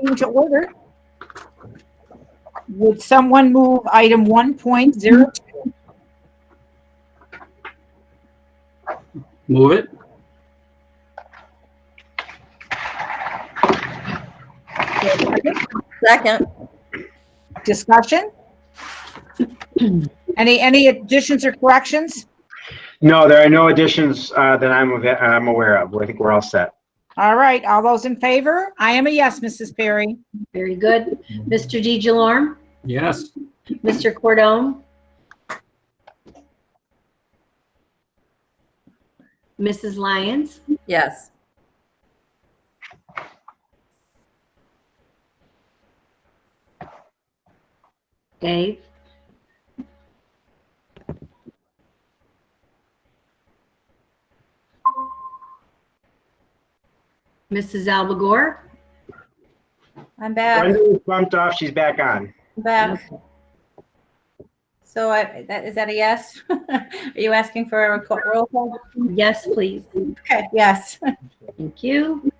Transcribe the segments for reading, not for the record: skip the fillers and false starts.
meeting to order. Would someone move item 1.02? Move it. Second. Discussion? Any additions or corrections? No, there are no additions that I'm aware of. I think we're all set. All right, all those in favor? I am a yes, Mrs. Perry. Very good. Mr. DeJalorme? Yes. Mr. Cordone? Mrs. Lyons? Yes. Dave? Mrs. Albagore? I'm back. Brenda was bumped off. She's back on. I'm back. So is that a yes? Are you asking for a roll call? Yes, please. Okay, yes. Thank you.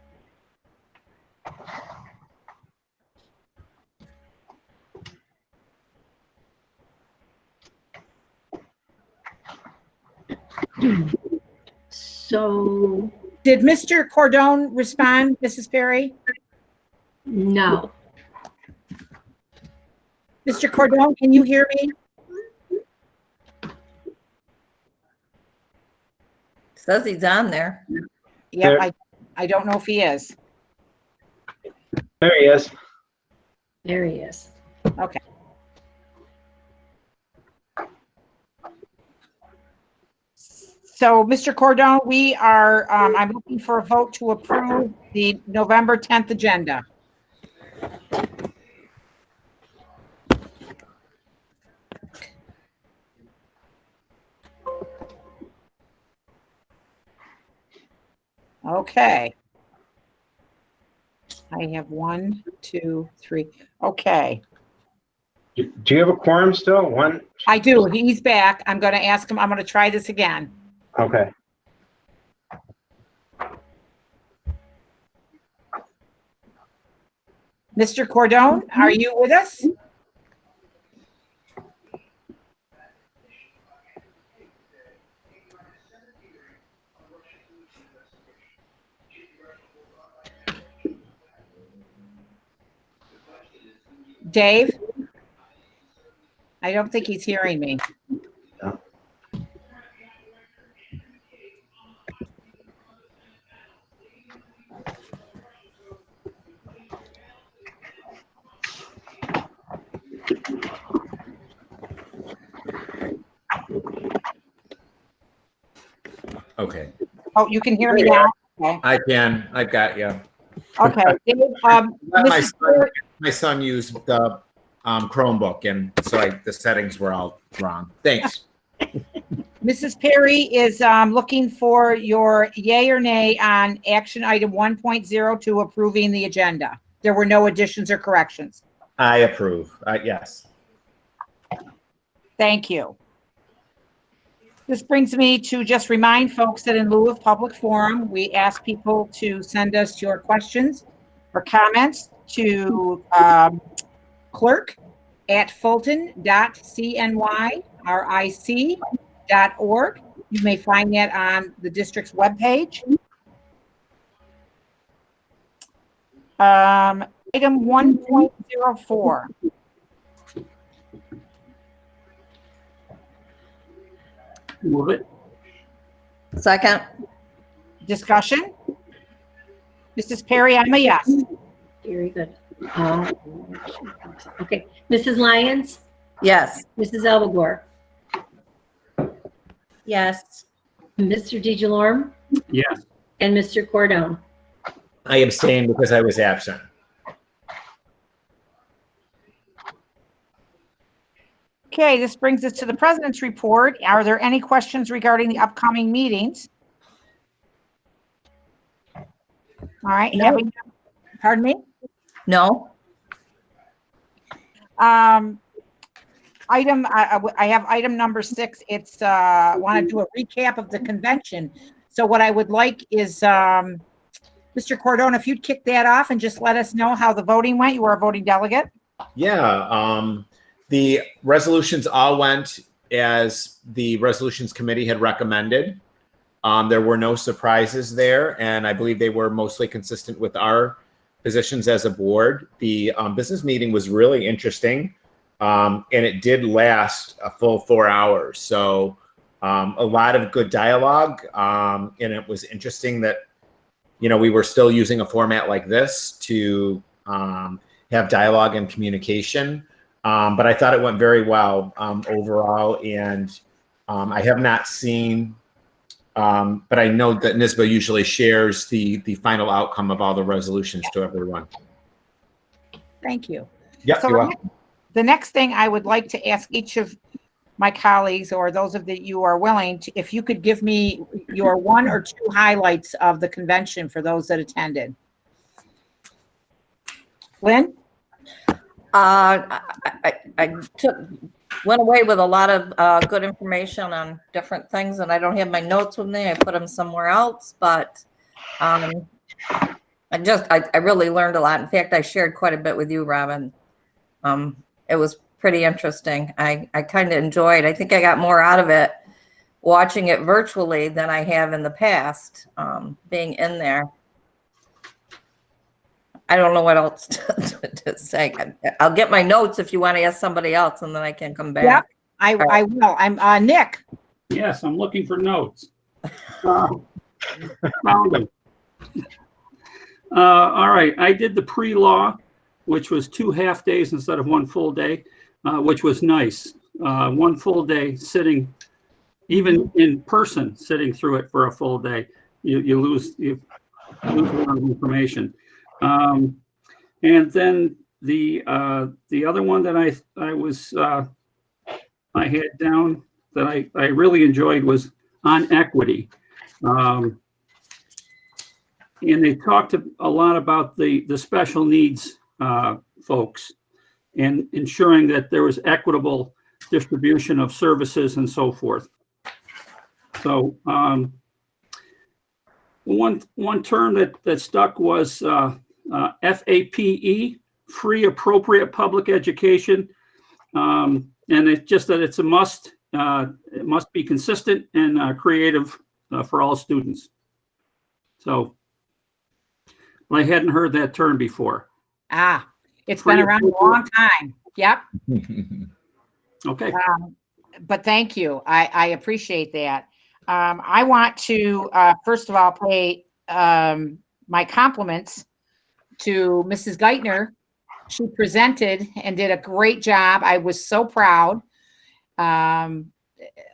So, Did Mr. Cordone respond, Mrs. Perry? no. Mr. Cordone, can you hear me? Says he's on there. Yep, I don't know if he is. There he is. There he is. Okay. So, Mr. Cordone, we are, I'm looking for a vote to approve the November 10th agenda. Okay. I have 1, 2, 3. Okay. Do you have a quorum still? One? I do. He's back. I'm going to ask him. I'm going to try this again. Okay. Mr. Cordone, are you with us? Dave? I don't think he's hearing me. No. Okay, Oh, you can hear me now? Okay. I can. I've got you. Okay. Dave, My son used the Chromebook, and so the settings were all wrong. Thanks. Mrs. Perry is looking for your yay or nay on action item 1.02, approving the agenda. There were no additions or corrections. I approve. Yes. Thank you. This brings me to just remind folks that in lieu of public forum, we ask people to send us your questions or comments to clerk@fulton.cnyric.org. You may find that on the district's webpage. Item 1.04. Move it. Second. Discussion? Mrs. Perry, I'm a yes. Very good. Okay. Mrs. Lyons? Yes. Mrs. Albagore? Yes. Mr. DeJalorme? Yes. And Mr. Cordone? I abstained because I was absent. Okay, this brings us to the president's report. Are there any questions regarding the upcoming meetings? All right. No. Pardon me? No. I have item number 6. It's want to do a recap of the convention. So what I would like is Mr. Mr. Cordone, if you'd kick that off and just let us know how the voting went. You were a voting delegate. Yeah, the resolutions all went as the resolutions committee had recommended. There were no surprises there, and I believe they were mostly consistent with our positions as a board. The business meeting was really interesting, and it did last a full 4 hours. So a lot of good dialogue, and it was interesting that, you know, we were still using a format like this to have dialogue and communication. But I thought it went very well overall, and I have not seen, but I know that NISBA usually shares the final outcome of all the resolutions to everyone. Thank you. Yep, So you're welcome. the next thing I would like to ask each of my colleagues, or those of you who are willing to, if you could give me your 1 or 2 highlights of the convention for those that attended. Lynn? I went away with a lot of good information on different things, and I don't have my notes with me. I put them somewhere else, but I really learned a lot. In fact, I shared quite a bit with you, Robin. It was pretty interesting. I kind of enjoyed. I think I got more out of it watching it virtually than I have in the past, being in there. I don't know what else to say. I'll get my notes if you want to ask somebody else, and then I can come back. Yeah, I will. I'm Nick. Yes, I'm looking for notes. Found them. All right, I did the pre-law, which was 2 half days instead of 1 full day, which was nice. 1 full day sitting, even in person, sitting through it for a full day, you lose a lot of information. And then the other one that I had down that I really enjoyed was on equity. And they talked a lot about the special needs folks and ensuring that there was equitable distribution of services and so forth. So one term that stuck was FAPE, free appropriate public education, and it's just that it's a must. It must be consistent and creative for all students. So I hadn't heard that term before. It's been around a long time. Yep. Okay. But thank you. I appreciate that. I want to, first of all, pay my compliments to Mrs. Geithner. She presented and did a great job. I was so proud.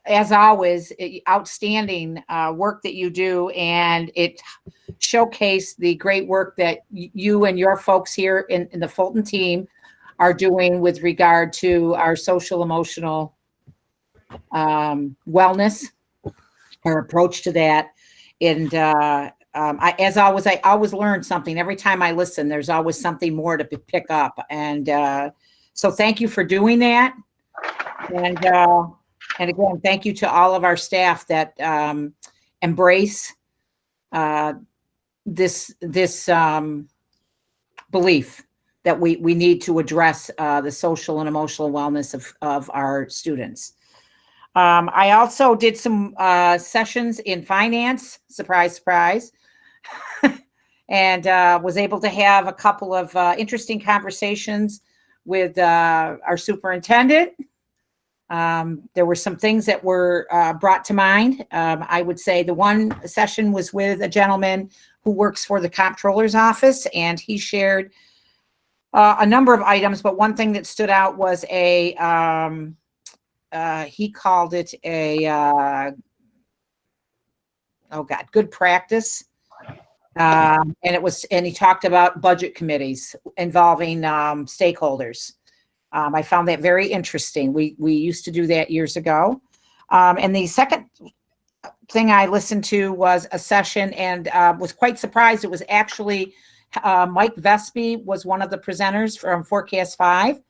As always, outstanding work that you do, and it showcased the great work that you and your folks here in the Fulton team are doing with regard to our social emotional wellness, our approach to that. And as always, I always learn something every time I listen. There's always something more to pick up, and so thank you for doing that. And again, thank you to all of our staff that embrace this belief that we need to address the social and emotional wellness of our students. I also did some sessions in finance, surprise, surprise, and was able to have a couple of interesting conversations with our superintendent. There were some things that were brought to mind. I would say the one session was with a gentleman who works for the comptroller's office, and he shared a number of items, but one thing that stood out was he called it a, good practice. And he talked about budget committees involving stakeholders. I found that very interesting. We used to do that years ago. And the second thing I listened to was a session, and was quite surprised. It was actually Mike Vespi was one of the presenters from Forecast 5.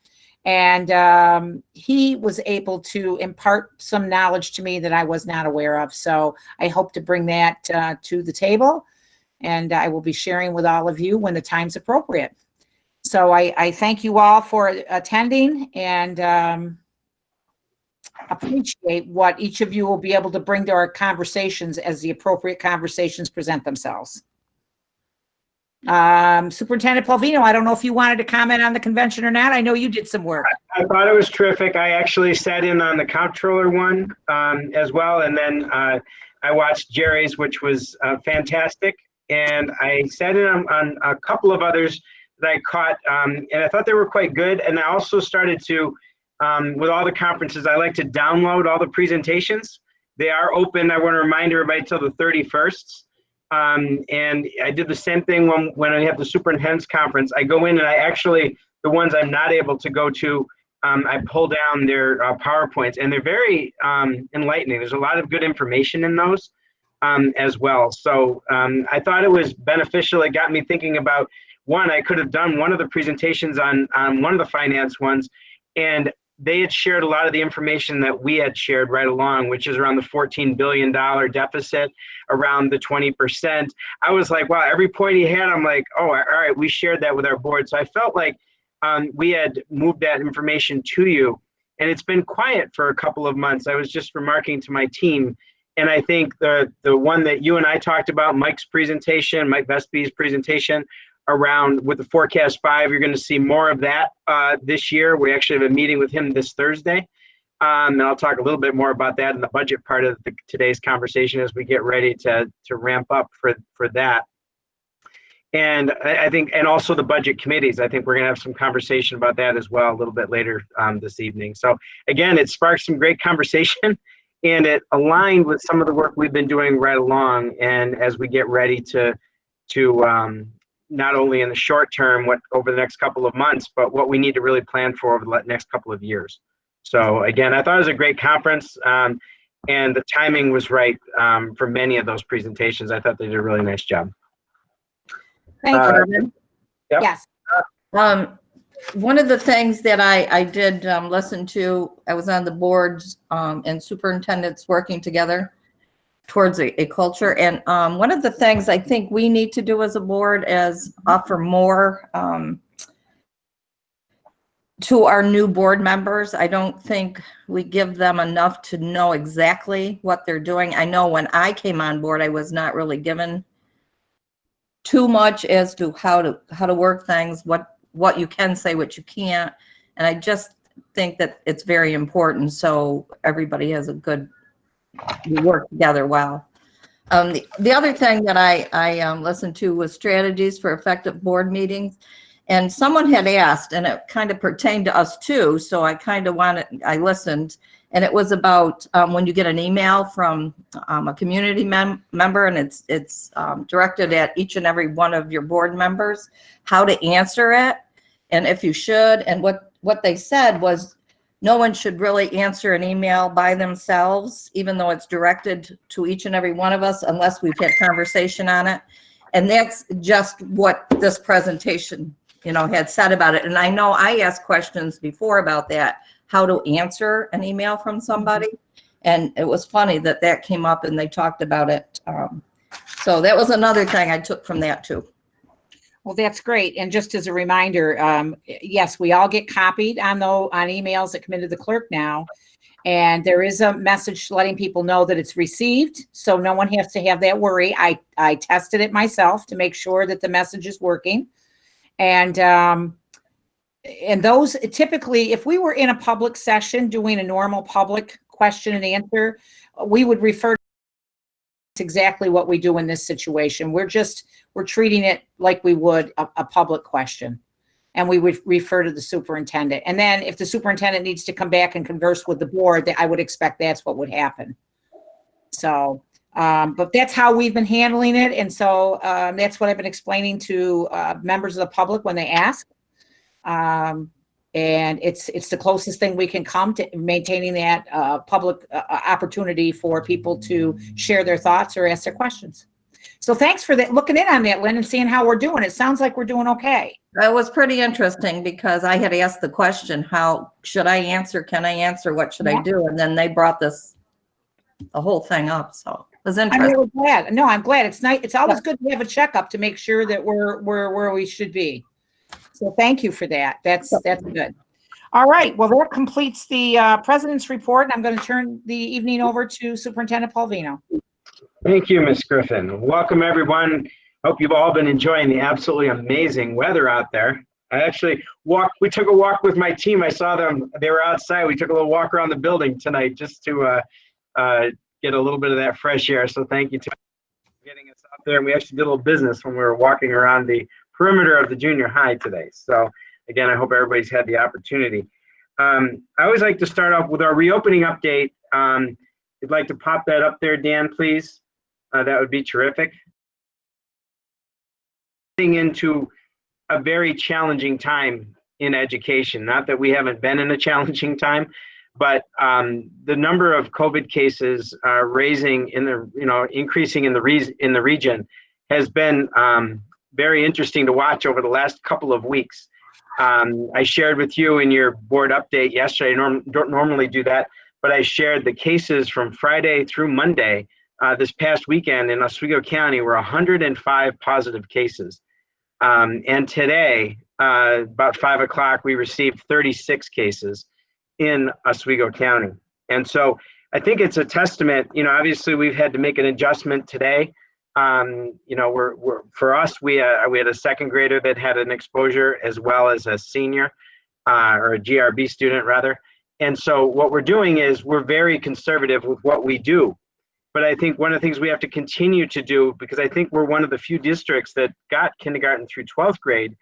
And he was able to impart some knowledge to me that I was not aware of. So I hope to bring that to the table and I will be sharing with all of you when the time's appropriate. So I thank you all for attending, and appreciate what each of you will be able to bring to our conversations as the appropriate conversations present themselves. Superintendent Palvino, I don't know if you wanted to comment on the convention or not. I know you did some work. I thought it was terrific. I actually sat in on the comptroller one as well, and then I watched Jerry's, which was fantastic. And I sat in on a couple of others that I caught, and I thought they were quite good. And I also started to, with all the conferences, I like to download all the presentations. They are open. I want to remind everybody till the 31st. And I did the same thing when I have the superintendent's conference. I go in and I actually, the ones I'm not able to go to, I pull down their PowerPoints, and they're very enlightening. There's a lot of good information in those as well. So I thought it was beneficial. It got me thinking about, one, I could have done one of the presentations on one of the finance ones, and they had shared a lot of the information that we had shared right along, which is around the $14 billion deficit, around the 20%. I was like, wow, every point he had, I'm like, oh, all right, we shared that with our board. So I felt like we had moved that information to you, and it's been quiet for a couple of months. I was just remarking to my team, and I think the one that you and I talked about, Mike's presentation, Mike Vestby's presentation, around with the Forecast 5, you're going to see more of that this year. We actually have a meeting with him this Thursday, and I'll talk a little bit more about that in the budget part of today's conversation as we get ready to ramp up for that. And I think, and also the budget committees, I think we're going to have some conversation about that as well a little bit later this evening. So again, it sparked some great conversation, and it aligned with some of the work we've been doing right along. And as we get ready to not only in the short term, what over the next couple of months, but what we need to really plan for over the next couple of years. So again, I thought it was a great conference, and the timing was right for many of those presentations. I thought they did a really nice job. Thank you, Robin. Yep. Yes. One of the things that I did listen to, I was on the boards and superintendents working together towards a culture. And one of the things I think we need to do as a board is offer more to our new board members. I don't think we give them enough to know exactly what they're doing. I know when I came on board, I was not really given too much as to how to work things, what you can say, what you can't. And I just think that it's very important so everybody has a good, we work together well. The other thing that I listened to was strategies for effective board meetings. And someone had asked, and it kind of pertained to us too, so I listened, and it was about when you get an email from a community member, and it's directed at each and every one of your board members, how to answer it, and if you should. And what they said was, no one should really answer an email by themselves, even though it's directed to each and every one of us, unless we've had conversation on it. And that's just what this presentation, had said about it. And I know I asked questions before about that, how to answer an email from somebody. And it was funny that came up and they talked about it. So that was another thing I took from that too. Well, that's great. And just as a reminder, yes, we all get copied on emails that come into the clerk now. And there is a message letting people know that it's received. So no one has to have that worry. I tested it myself to make sure that the message is working. And those typically, if we were in a public session doing a normal public question and answer, we would refer to exactly what we do in this situation. We're treating it like we would a public question, and we would refer to the superintendent. And then if the superintendent needs to come back and converse with the board, I would expect that's what would happen. So, but that's how we've been handling it. And so that's what I've been explaining to members of the public when they ask. And it's the closest thing we can come to maintaining that public opportunity for people to share their thoughts or ask their questions. So thanks for looking in on that, Lynn, and seeing how we're doing. It sounds like we're doing okay. That was pretty interesting because I had asked the question, how should I answer? Can I answer? What should I do? And then they brought this the whole thing up. So it was I'm interesting. really glad. No, I'm glad. It's nice. It's always good to have a checkup to make sure that we're where we should be. So thank you for that. That's good. All right. Well, that completes the president's report. I'm going to turn the evening over to Superintendent Palvino. Thank you, Ms. Griffin. Welcome, everyone. Hope you've all been enjoying the absolutely amazing weather out there. We took a walk with my team. I saw them, they were outside. We took a little walk around the building tonight just to get a little bit of that fresh air. So thank you to getting us out there. And we actually did a little business when we were walking around the perimeter of the junior high today. So again, I hope everybody's had the opportunity. I always like to start off with our reopening update. If you'd like to pop that up there, Dan, please. That would be terrific. Into a very challenging time in education. Not that we haven't been in a challenging time, but the number of COVID cases increasing in the region has been very interesting to watch over the last couple of weeks. I shared with you in your board update yesterday. I don't normally do that, but I shared the cases from Friday through Monday. This past weekend in Oswego County were 105 positive cases. And today, about 5 o'clock, we received 36 cases in Oswego County. And so I think it's a testament, obviously we've had to make an adjustment today. For us, we had a second grader that had an exposure as well as a senior or a GRB student rather. And so what we're doing is we're very conservative with what we do. But I think one of the things we have to continue to do, because I think we're one of the few districts that got kindergarten through 12th grade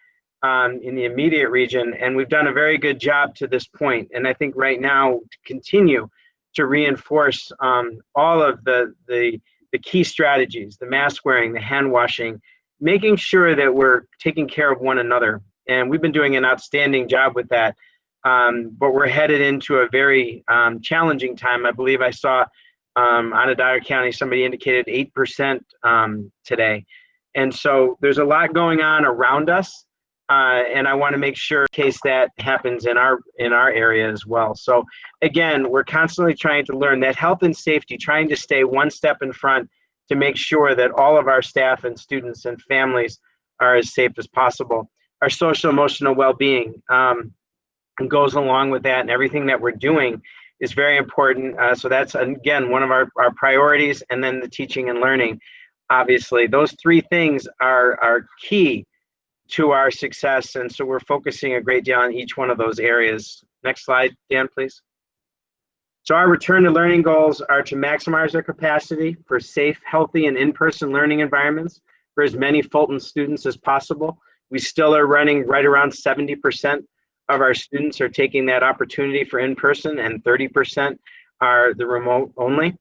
in the immediate region, and we've done a very good job to this point. And I think right now to continue to reinforce all of the key strategies, the mask wearing, the hand washing, making sure that we're taking care of one another. And we've been doing an outstanding job with that. But we're headed into a very challenging time. I believe I saw Onondaga County, somebody indicated 8% today. And so there's a lot going on around us. And I want to make sure in case that happens in our area as well. So again, we're constantly trying to learn that health and safety, trying to stay one step in front to make sure that all of our staff and students and families are as safe as possible. Our social emotional well-being goes along with that, and everything that we're doing is very important. So that's, again, one of our priorities, and then the teaching and learning. Obviously, those three things are key to our success, and so we're focusing a great deal on each one of those areas. Next slide, Dan, please. So our return to learning goals are to maximize our capacity for safe, healthy, and in-person learning environments for as many Fulton students as possible. We still are running right around 70% of our students are taking that opportunity for in-person, and 30% are the remote only.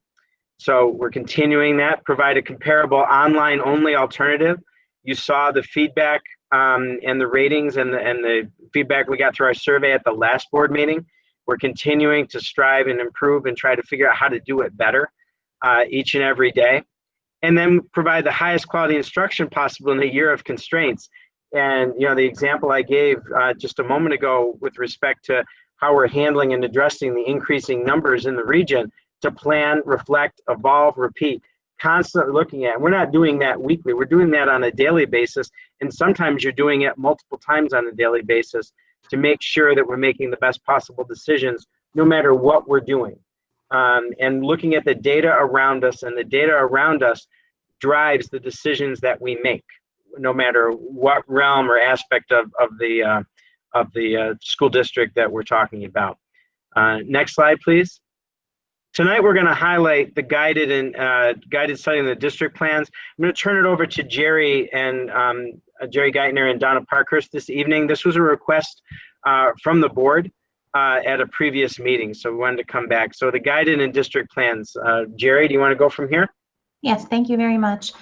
So we're continuing that, provide a comparable online only alternative. You saw the feedback and the ratings and the feedback we got through our survey at the last board meeting. We're continuing to strive and improve and try to figure out how to do it better each and every day. And then provide the highest quality instruction possible in a year of constraints. And the example I gave just a moment ago with respect to how we're handling and addressing the increasing numbers in the region, to plan, reflect, evolve, repeat, constantly looking at. We're not doing that weekly. We're doing that on a daily basis. And sometimes you're doing it multiple times on a daily basis to make sure that we're making the best possible decisions no matter what we're doing. And looking at the data around us, and the data around us drives the decisions that we make, no matter what realm or aspect of the school district that we're talking about. Next slide, please. Tonight we're going to highlight the guided study in the district plans. I'm going to turn it over to Jerry and Jerry Geithner and Donna Parkhurst this evening. This was a request from the board at a previous meeting, so we wanted to come back. So the guided and district plans. Jerry, do you want to go from here? Yes, thank you very much.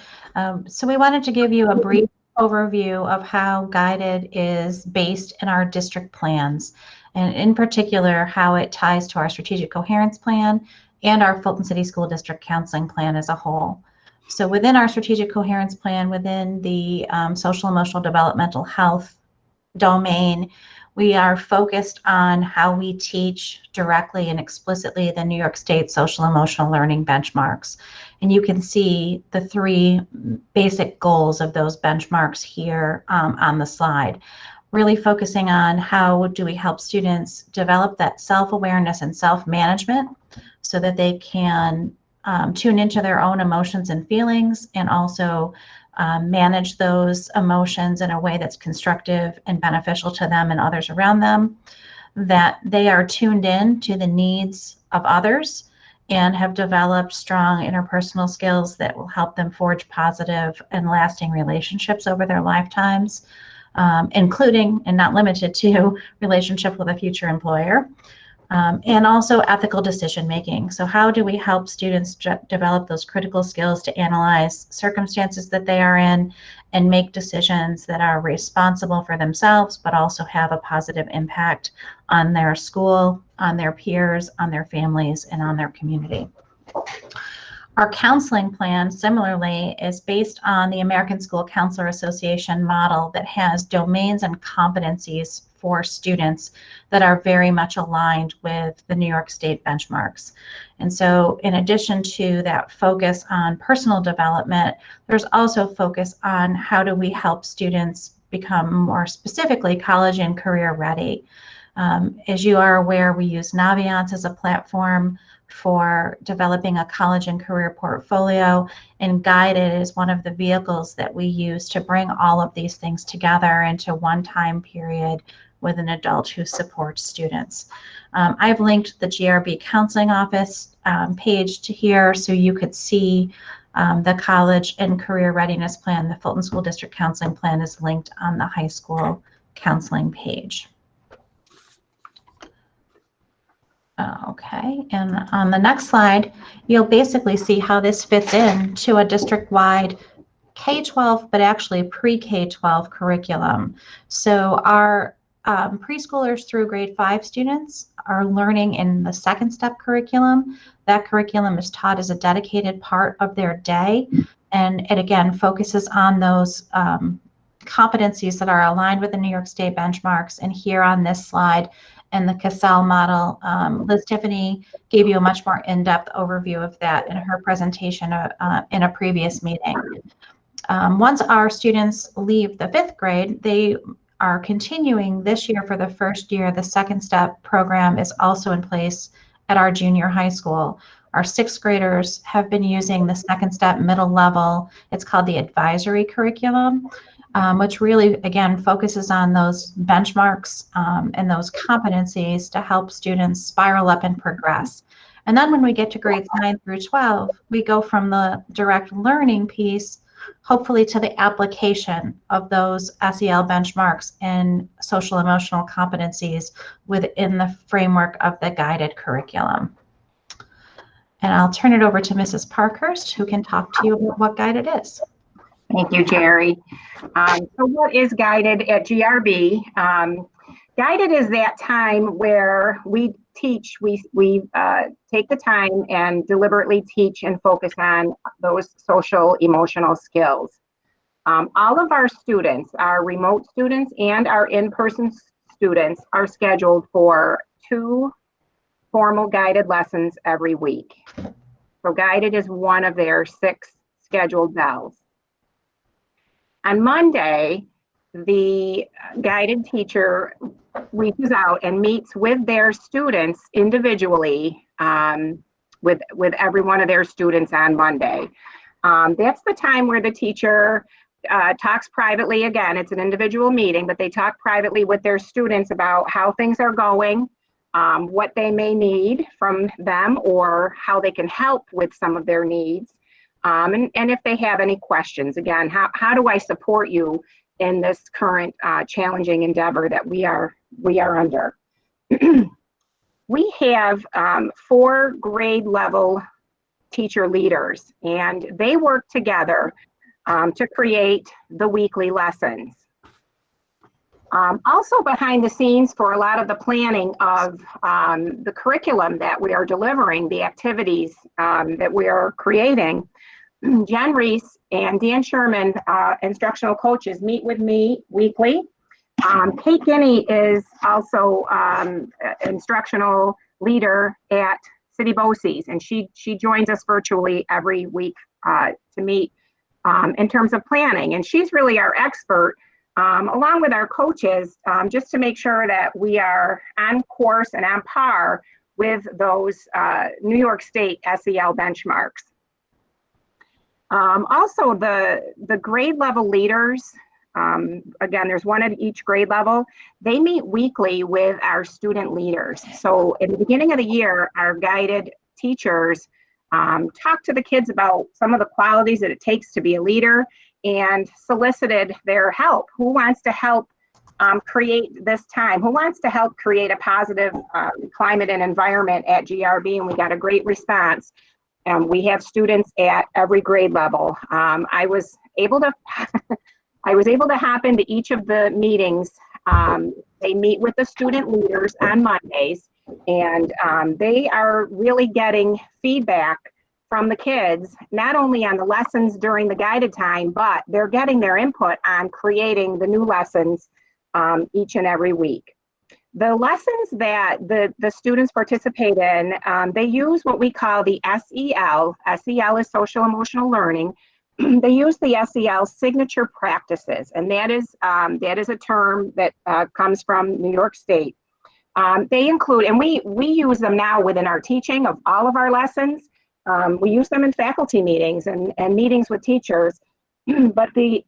So we wanted to give you a brief overview of how guided is based in our district plans, and in particular, how it ties to our strategic coherence plan and our Fulton City School District counseling plan as a whole. So within our strategic coherence plan, within the social emotional developmental health domain, we are focused on how we teach directly and explicitly the New York State social emotional learning benchmarks. And you can see the 3 basic goals of those benchmarks here on the slide. Really focusing on how do we help students develop that self-awareness and self-management so that they can tune into their own emotions and feelings, and also manage those emotions in a way that's constructive and beneficial to them and others around them, that they are tuned in to the needs of others and have developed strong interpersonal skills that will help them forge positive and lasting relationships over their lifetimes, including and not limited to relationship with a future employer. And also ethical decision making. So how do we help students develop those critical skills to analyze circumstances that they are in and make decisions that are responsible for themselves, but also have a positive impact on their school, on their peers, on their families, and on their community. Our counseling plan, similarly, is based on the American School Counselor Association model that has domains and competencies for students that are very much aligned with the New York State benchmarks. And so in addition to that focus on personal development, there's also focus on how do we help students become more specifically college and career ready. As you are aware, we use Naviance as a platform for developing a college and career portfolio, and Guided is one of the vehicles that we use to bring all of these things together into one time period with an adult who supports students. I've linked the GRB Counseling Office page to here so you could see the College and Career Readiness Plan. The Fulton School District Counseling Plan is linked on the high school counseling page. Okay, and on the next slide, you'll basically see how this fits in to a district-wide K-12, but actually pre-K-12 curriculum. So our preschoolers through grade 5 students are learning in the second step curriculum. That curriculum is taught as a dedicated part of their day, and it again focuses on those competencies that are aligned with the New York State benchmarks. And here on this slide, and the Cassell model, Liz Tiffany gave you a much more in-depth overview of that in her presentation in a previous meeting. Once our students leave the 5th grade, they are continuing this year for the first year. The second step program is also in place at our junior high school. Our 6th graders have been using the second step middle level. It's called the advisory curriculum, which really, again, focuses on those benchmarks and those competencies to help students spiral up and progress. And then when we get to grades 9 through 12, we go from the direct learning piece, hopefully, to the application of those SEL benchmarks and social emotional competencies within the framework of the guided curriculum. And I'll turn it over to Mrs. Parkhurst, who can talk to you about what Guided is. Thank you, Jerry. So what is Guided at GRB? Guided is that time where we teach, we take the time and deliberately teach and focus on those social emotional skills. All of our students, our remote students and our in-person students, are scheduled for 2 formal guided lessons every week. So Guided is one of their 6 scheduled bells. On Monday, the guided teacher reaches out and meets with their students individually, with every one of their students on Monday. That's the time where the teacher talks privately. Again, it's an individual meeting, but they talk privately with their students about how things are going, what they may need from them, or how they can help with some of their needs. And if they have any questions, again, how do I support you in this current challenging endeavor that we are under? We have 4 grade level teacher leaders, and they work together to create the weekly lessons. Also behind the scenes for a lot of the planning of the curriculum that we are delivering, the activities that we are creating, Jen Reese and Dan Sherman, instructional coaches, meet with me weekly Kate Guinea is also instructional leader at City BOCES, and she joins us virtually every week to meet in terms of planning. And she's really our expert, along with our coaches, just to make sure that we are on course and on par with those New York State SEL benchmarks. Also, the grade level leaders, again, there's one at each grade level. They meet weekly with our student leaders. So in the beginning of the year, our guided teachers talk to the kids about some of the qualities that it takes to be a leader and solicited their help. Who wants to help create this time? Who wants to help create a positive climate and environment at GRB? And we got a great response. We have students at every grade level. I was able to hop into each of the meetings. They meet with the student leaders on Mondays, and they are really getting feedback from the kids, not only on the lessons during the guided time, but they're getting their input on creating the new lessons each and every week. The lessons that the students participate in, they use what we call the SEL. SEL is social emotional learning. They use the SEL Signature Practices, and that is a term that comes from New York State. They include, and we use them now within our teaching of all of our lessons. We use them in faculty meetings and meetings with teachers, but the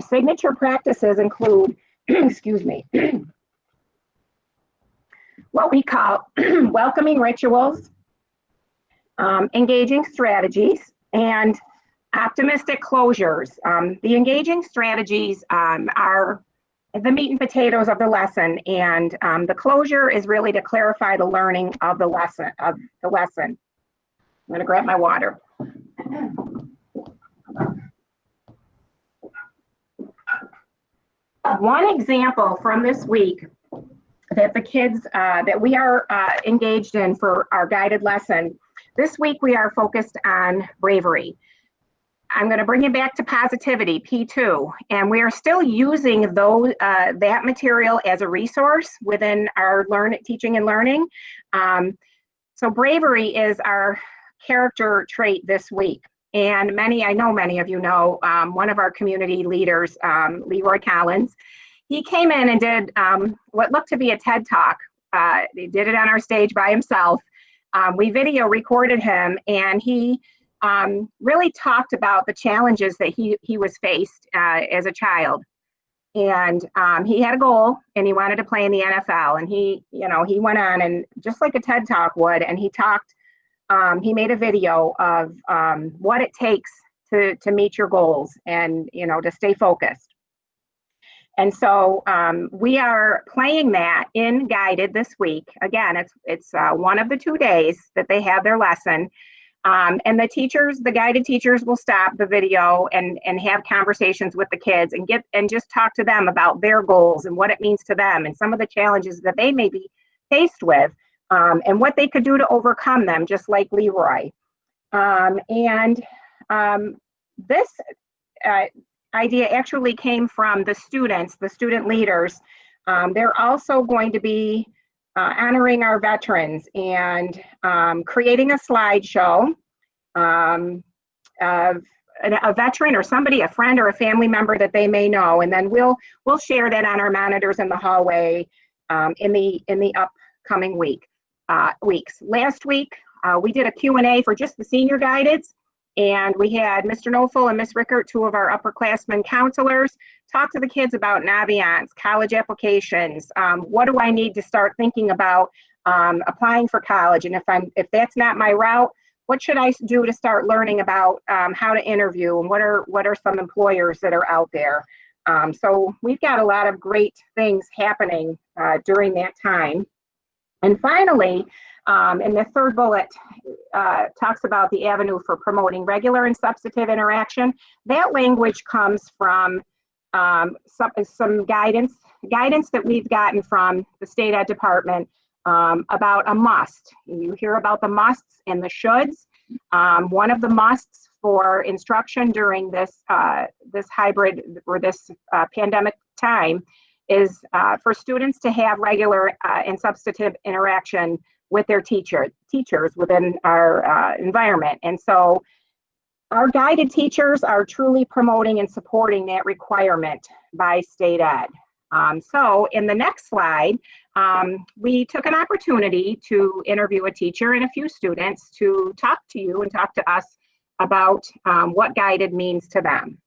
signature practices include, excuse me, what we call welcoming rituals, engaging strategies, and optimistic closures. The engaging strategies are the meat and potatoes of the lesson, and the closure is really to clarify the learning of the lesson. I'm going to grab my water. One example from this week that the kids that we are engaged in for our guided lesson, this week we are focused on bravery. I'm going to bring you back to positivity, P2, and we are still using that material as a resource within our teaching and learning. So bravery is our character trait this week. And I know many of you know, one of our community leaders, Leroy Collins, he came in and did what looked to be a TED Talk. He did it on our stage by himself. We video recorded him, and he really talked about the challenges that he was faced as a child. And he had a goal, and he wanted to play in the NFL. And he went on, and just like a TED Talk would, and he made a video of what it takes to meet your goals and, to stay focused. And so we are playing that in guided this week. Again, it's one of the 2 days that they have their lesson. And the guided teachers will stop the video and have conversations with the kids and just talk to them about their goals and what it means to them and some of the challenges that they may be faced with. And what they could do to overcome them, just like Leroy. This idea actually came from the student leaders. They're also going to be honoring our veterans and creating a slideshow of a veteran or somebody, a friend or a family member that they may know. And then we'll share that on our monitors in the hallway in the upcoming weeks. Last week, we did a Q&A for just the senior guideds, and we had Mr. Nofel and Ms. Rickert, 2 of our upperclassmen counselors, talk to the kids about Naviance, college applications. What do I need to start thinking about applying for college? And if that's not my route, what should I do to start learning about how to interview, and what are some employers that are out there? So we've got a lot of great things happening during that time. And finally, in the third bullet, talks about the avenue for promoting regular and substantive interaction. That language comes from some guidance that we've gotten from the state ed department about a must. You hear about the musts and the shoulds. One of the musts for instruction during this hybrid or this pandemic time is for students to have regular and substantive interaction with their teachers within our environment. And so our guided teachers are truly promoting and supporting that requirement by state ed. So in the next slide, we took an opportunity to interview a teacher and a few students to talk to you and talk to us about what guided means to them.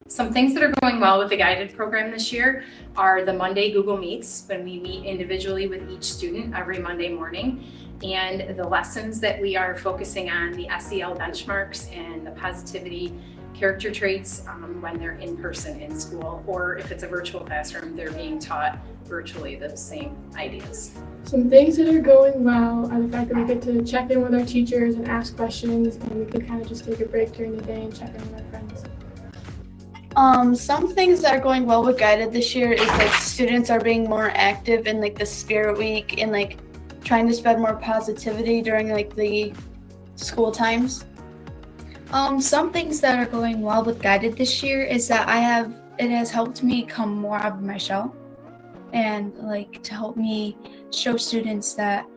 Some things that are going well with the guided program this year are the Monday Google Meets, when we meet individually with each student every Monday morning, and the lessons that we are focusing on, the SEL benchmarks and the positivity character traits when they're in person in school, or if it's a virtual classroom, they're being taught virtually those same ideas. Some things that are going well are the fact that we get to check in with our teachers and ask questions, and we can kind of just take a break during the day and check in with our friends. Some things that are going well with guided this year is like students are being more active in like the Spirit Week and like trying to spread more positivity during like the school times. Some things that are going well with guided this year is that it has helped me come more out of my shell, and like to help me show students that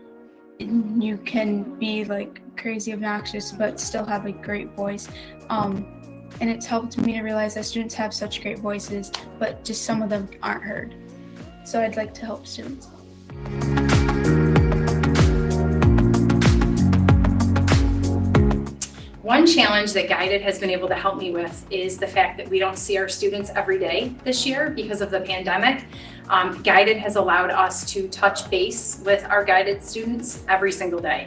you can be like crazy obnoxious but still have a great voice. And it's helped me to realize that students have such great voices, but just some of them aren't heard. So I'd like to help students. One challenge that Guided has been able to help me with is the fact that we don't see our students every day this year because of the pandemic. Guided has allowed us to touch base with our guided students every single day.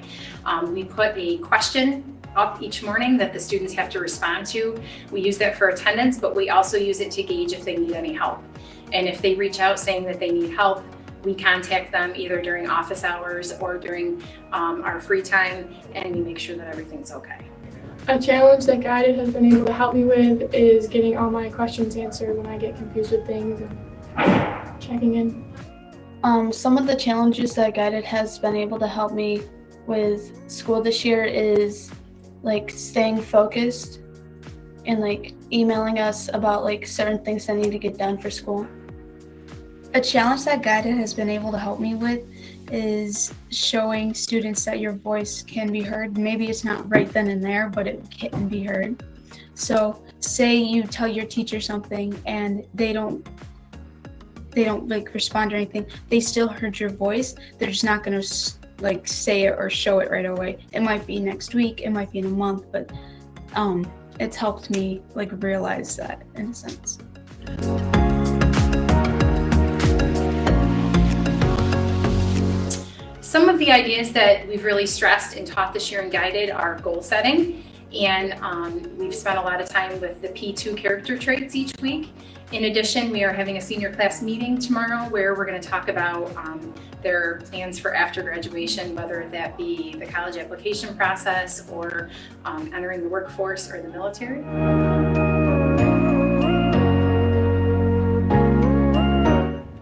We put a question up each morning that the students have to respond to. We use that for attendance, but we also use it to gauge if they need any help. And if they reach out saying that they need help, we contact them either during office hours or during our free time, and we make sure that everything's okay. A challenge that Guided has been able to help me with is getting all my questions answered when I get confused with things and checking in. Some of the challenges that Guided has been able to help me with school this year is like staying focused and like emailing us about like certain things that need to get done for school. A challenge that Guided has been able to help me with is showing students that your voice can be heard. Maybe it's not right then and there, but it can be heard. So say you tell your teacher something and they don't like respond or anything, they still heard your voice. They're just not going to like say it or show it right away. It might be next week, it might be in a month, but it's helped me like realize that in a sense. Some of the ideas that we've really stressed and taught this year in Guided are goal setting, and we've spent a lot of time with the P2 character traits each week. In addition, we are having a senior class meeting tomorrow where we're going to talk about their plans for after graduation, whether that be the college application process or entering the workforce or the military.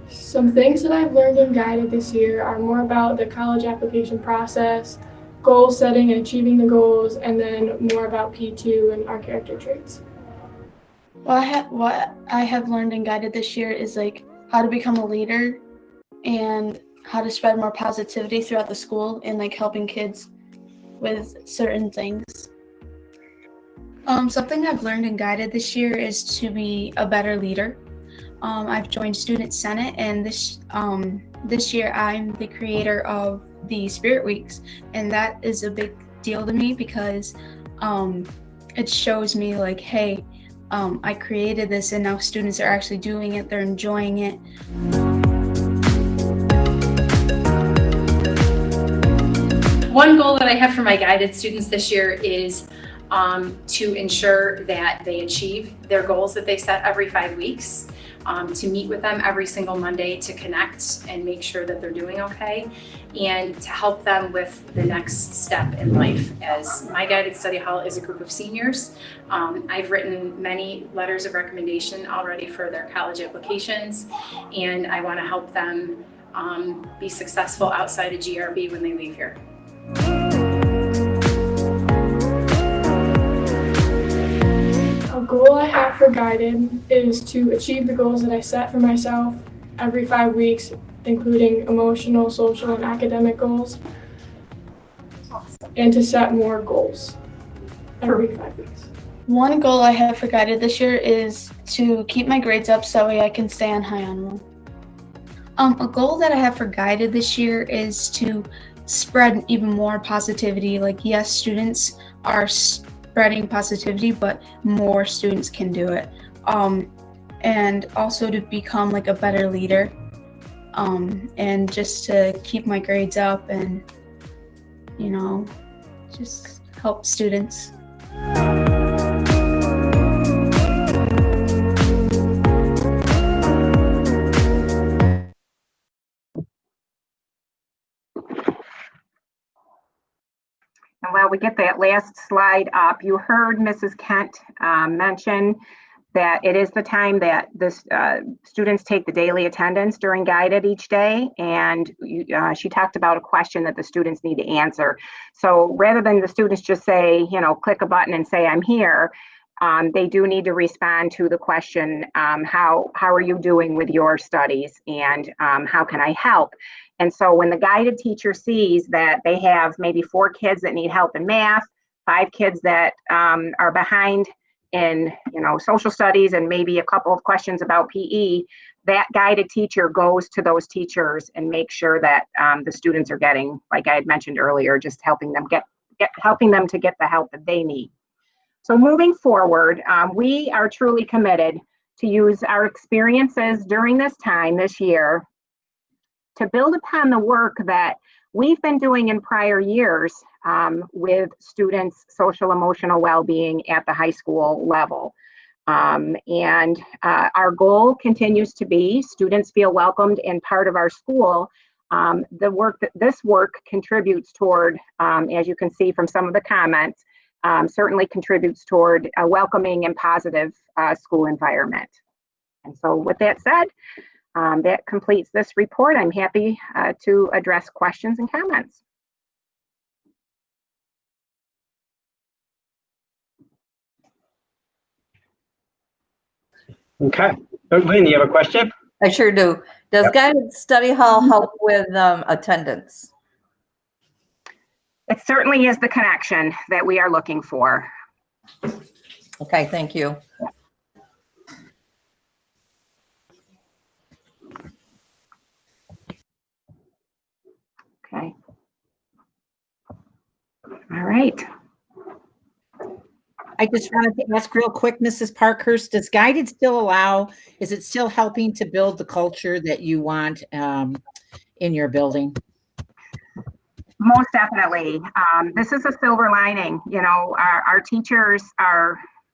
Some things that I've learned in Guided this year are more about the college application process, goal setting and achieving the goals, and then more about P2 and our character traits. What I have learned and Guided this year is like how to become a leader and how to spread more positivity throughout the school and like helping kids with certain things. Something I've learned and Guided this year is to be a better leader. I've joined Student Senate, and this year I'm the creator of the Spirit Weeks, and that is a big deal to me because it shows me like, hey, I created this and now students are actually doing it, they're enjoying it. One goal that I have for my Guided students this year is to ensure that they achieve their goals that they set every 5 weeks. to meet with them every single Monday to connect and make sure that they're doing okay, and to help them with the next step in life. As my guided study hall is a group of seniors, I've written many letters of recommendation already for their college applications, and I want to help them be successful outside of GRB when they leave here. A goal I have for Guided is to achieve the goals that I set for myself every 5 weeks, including emotional, social, and academic goals, and to set more goals every 5 weeks. One goal I have for Guided this year is to keep my grades up so I can stay on high honor roll. A goal that I have for Guided this year is to spread even more positivity. Like, yes, students are spreading positivity, but more students can do it. And also to become like a better leader, and just to keep my grades up and, you know, just help students. And while we get that last slide up, you heard Mrs. Kent mention that it is the time that the students take the daily attendance during Guided each day, and she talked about a question that the students need to answer. So rather than the students just say, you know, click a button and say, I'm here, they do need to respond to the question, how are you doing with your studies, and how can I help? And so when the Guided teacher sees that they have maybe 4 kids that need help in math, 5 kids that are behind in, you know, social studies, and maybe a couple of questions about PE, that Guided teacher goes to those teachers and makes sure that the students are getting, like I had mentioned earlier, just helping them helping them to get the help that they need. So moving forward, we are truly committed to use our experiences during this time this year to build upon the work that we've been doing in prior years with students' social emotional well-being at the high school level. And our goal continues to be students feel welcomed and part of our school. This work contributes toward, as you can see from some of the comments, certainly contributes toward a welcoming and positive school environment. And so with that said, that completes this report. I'm happy to address questions and comments. Okay. Lynn, you have a question? I sure do. Does Guided Study Hall help with attendance? It certainly is the connection that we are looking for. Okay, thank you. Okay. All right. I just wanted to ask real quick, Mrs. Parkhurst, does Guided still allow, is it still helping to build the culture that you want in your building? Most definitely. This is a silver lining. You know, our teachers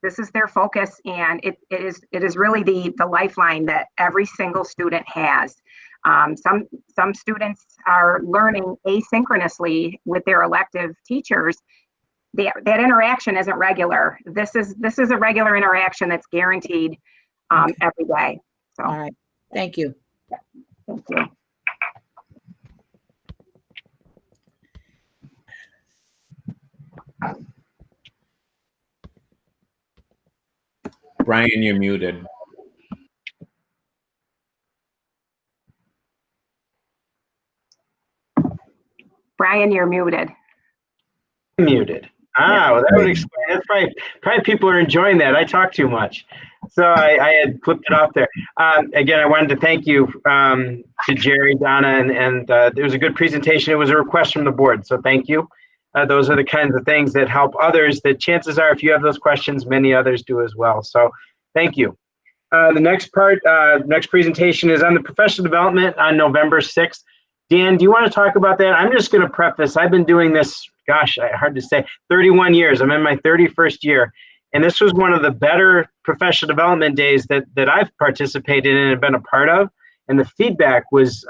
this is their focus, and it is really the lifeline that every single student has. Some students are learning asynchronously with their elective teachers. That interaction isn't regular. This is a regular interaction that's guaranteed every day. So, all right, thank you. Yeah, thank you. Brian, you're muted. Brian, you're muted. Muted. Well, that would explain. That's probably people are enjoying that. I talk too much, so I had clipped it off there. Again, I wanted to thank you to Jerry, Donna, and it was a good presentation. It was a request from the board, so thank you. Those are the kinds of things that help others. That chances are, if you have those questions, many others do as well. So, thank you. The next presentation is on the professional development on November 6th. Dan, do you want to talk about that? I'm just going to preface, I've been doing this, gosh, hard to say, 31 years. I'm in my 31st year. And this was one of the better professional development days that I've participated in and been a part of. And the feedback was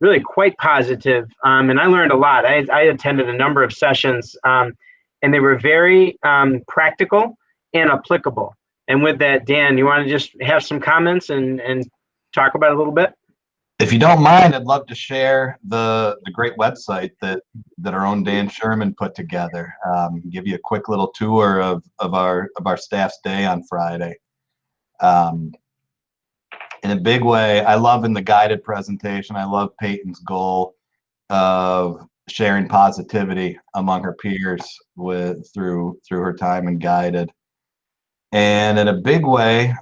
really quite positive. And I learned a lot. I attended a number of sessions, and they were very practical and applicable. And with that, Dan, you want to just have some comments and talk about it a little bit? If you don't mind, I'd love to share the great website that our own Dan Sherman put together. Give you a quick little tour of our staff's day on Friday. In a big way, I love in the guided presentation, I love Peyton's goal of sharing positivity among her peers through her time in guided. And in a big way,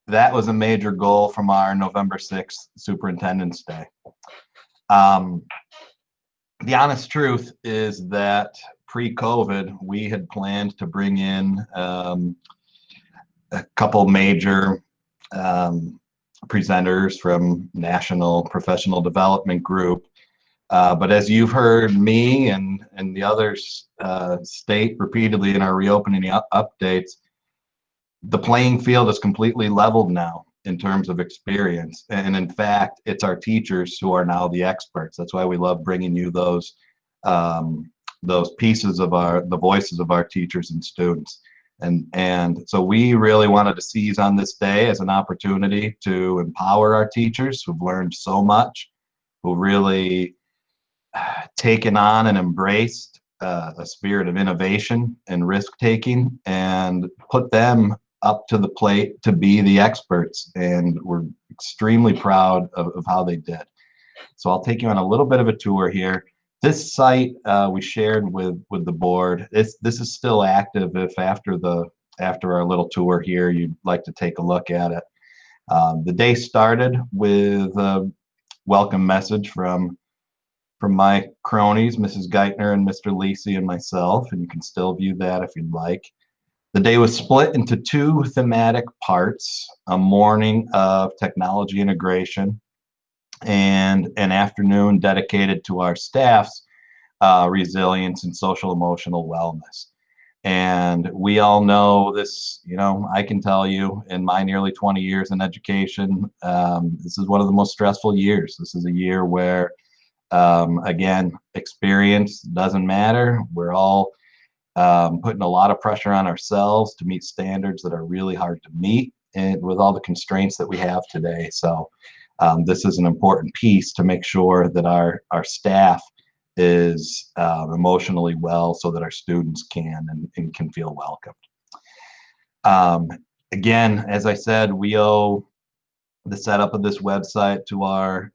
that was a major goal from our November 6th Superintendent's Day. The honest truth is that pre-COVID, we had planned to bring in a couple major presenters from National Professional Development Group. But as you've heard me and the others state repeatedly in our reopening updates, the playing field is completely leveled now in terms of experience. And in fact, it's our teachers who are now the experts. That's why we love bringing you those pieces of the voices of our teachers and students. And so we really wanted to seize on this day as an opportunity to empower our teachers who've learned so much, who really taken on and embraced a spirit of innovation and risk-taking, and put them up to the plate to be the experts. And we're extremely proud of how they did. So I'll take you on a little bit of a tour here. This site we shared with the board. This is still active. If after our little tour here, you'd like to take a look at it. The day started with a welcome message from my cronies, Mrs. Geithner and Mr. Lisi and myself, and you can still view that if you'd like. The day was split into two thematic parts: a morning of technology integration and an afternoon dedicated to our staff's resilience and social emotional wellness. And we all know this, I can tell you in my nearly 20 years in education, this is one of the most stressful years. This is a year where, again, experience doesn't matter. We're all putting a lot of pressure on ourselves to meet standards that are really hard to meet, and with all the constraints that we have today. So this is an important piece to make sure that our staff is emotionally well, so that our students can feel welcomed. Again, as I said, we owe the setup of this website to our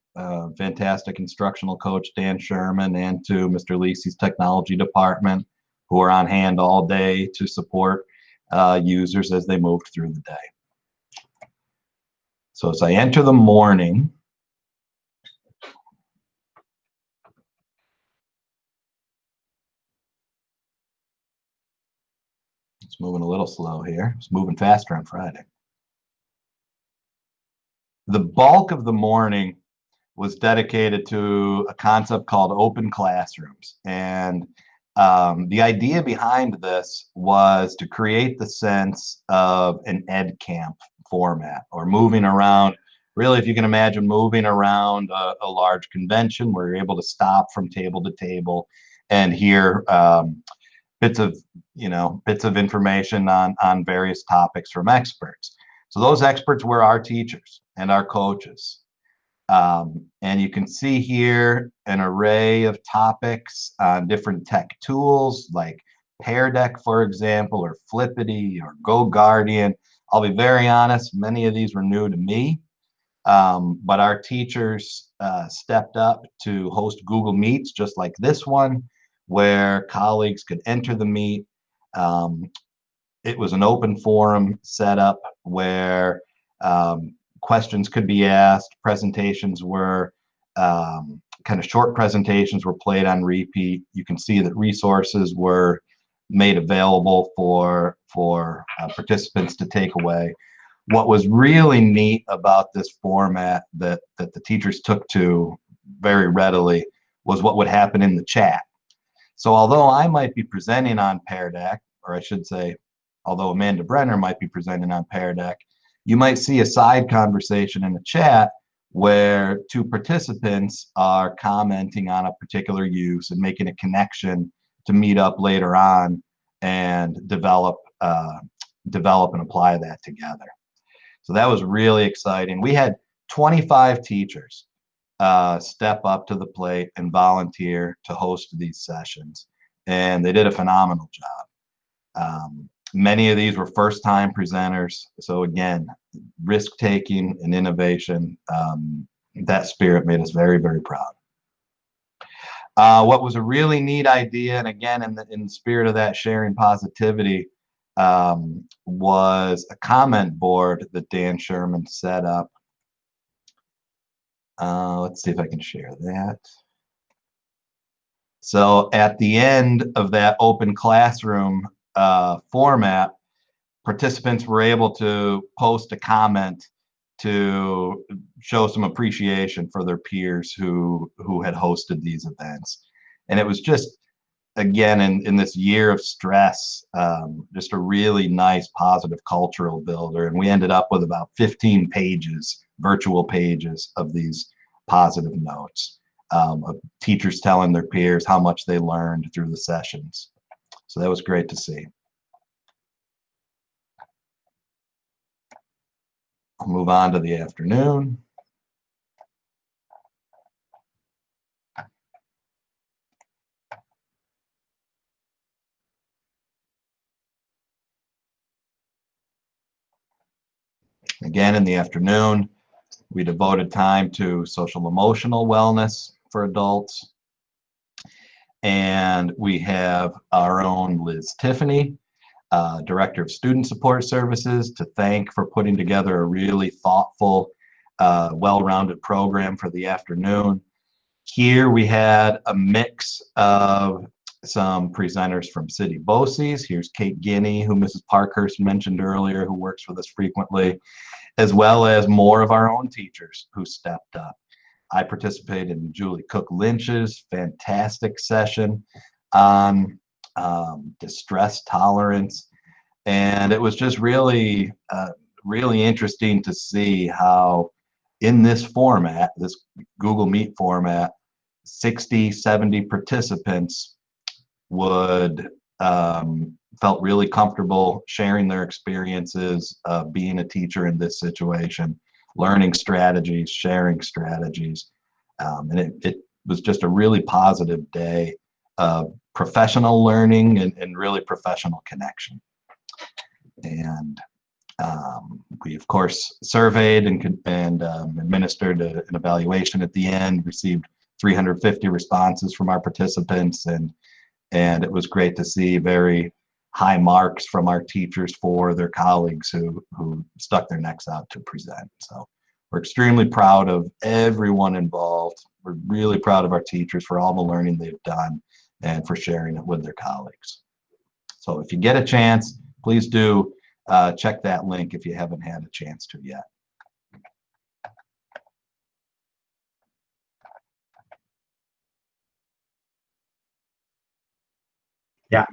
fantastic instructional coach, Dan Sherman, and to Mr. Lisi's technology department, who are on hand all day to support users as they moved through the day. So as I enter the morning, it's moving a little slow here. It's moving faster on Friday. The bulk of the morning was dedicated to a concept called open classrooms. And the idea behind this was to create the sense of an ed camp format, or moving around. Really, if you can imagine moving around a large convention where you're able to stop from table to table and hear bits of information on various topics from experts. So those experts were our teachers and our coaches. And you can see here an array of topics on different tech tools like Pear Deck, for example, or Flippity or Go Guardian. I'll be very honest, many of these were new to me, but our teachers stepped up to host Google Meets just like this one, where colleagues could enter the meet. It was an open forum setup where questions could be asked. Presentations were kind of short presentations were played on repeat. You can see that resources were made available for participants to take away. What was really neat about this format that the teachers took to very readily was what would happen in the chat. So although I might be presenting on Pear Deck, or I should say although Amanda Brenner might be presenting on Pear Deck, you might see a side conversation in the chat where two participants are commenting on a particular use and making a connection to meet up later on and develop and apply that together. So that was really exciting. We had 25 teachers step up to the plate and volunteer to host these sessions, and they did a phenomenal job. Many of these were first-time presenters, so again, risk-taking and innovation, that spirit made us very, very proud. What was a really neat idea, and again, in the spirit of that sharing positivity, was a comment board that Dan Sherman set up. Let's see if I can share that. So at the end of that open classroom format, participants were able to post a comment to show some appreciation for their peers who had hosted these events. And it was just, again, in this year of stress, just a really nice positive cultural builder. And we ended up with about 15 pages, virtual pages of these positive notes of teachers telling their peers how much they learned through the sessions. So that was great to see. I'll move on to the afternoon. Again, in the afternoon, we devoted time to social emotional wellness for adults. And we have our own Liz Tiffany, Director of Student Support Services, to thank for putting together a really thoughtful, well-rounded program for the afternoon. Here we had a mix of some presenters from City BOCES. Here's Kate Guinea, who Mrs. Parkhurst mentioned earlier, who works with us frequently, as well as more of our own teachers who stepped up. I participated in Julie Cook Lynch's fantastic session on distress tolerance. And it was just really, really interesting to see how in this format, this Google Meet format, 60, 70 participants would felt really comfortable sharing their experiences of being a teacher in this situation, learning strategies, sharing strategies. And it was just a really positive day of professional learning and really professional connection. And we, of course, surveyed and administered an evaluation at the end, received 350 responses from our participants, and it was great to see very high marks from our teachers for their colleagues who stuck their necks out to present. So we're extremely proud of everyone involved. We're really proud of our teachers for all the learning they've done and for sharing it with their colleagues. So if you get a chance, please do check that link if you haven't had a chance to yet. Yeah.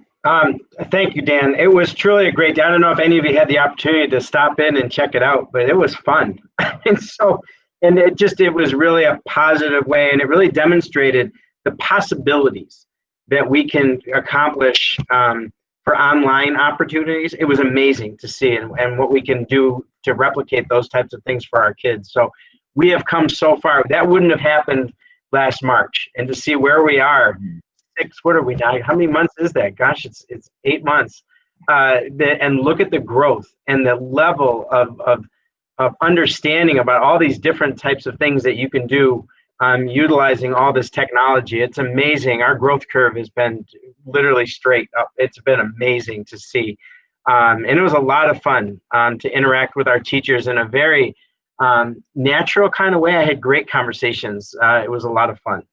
Thank you, Dan. It was truly a great day. I don't know if any of you had the opportunity to stop in and check it out, but it was fun. And it was really a positive way, and it really demonstrated the possibilities that we can accomplish for online opportunities. It was amazing to see and what we can do to replicate those types of things for our kids. So we have come so far. That wouldn't have happened last March. And to see where we are, what are we now? How many months is that? Gosh, it's 8 months. And look at the growth and the level of understanding about all these different types of things that you can do utilizing all this technology. It's amazing. Our growth curve has been literally straight up. It's been amazing to see. And it was a lot of fun to interact with our teachers in a very natural kind of way. I had great conversations. It was a lot of fun.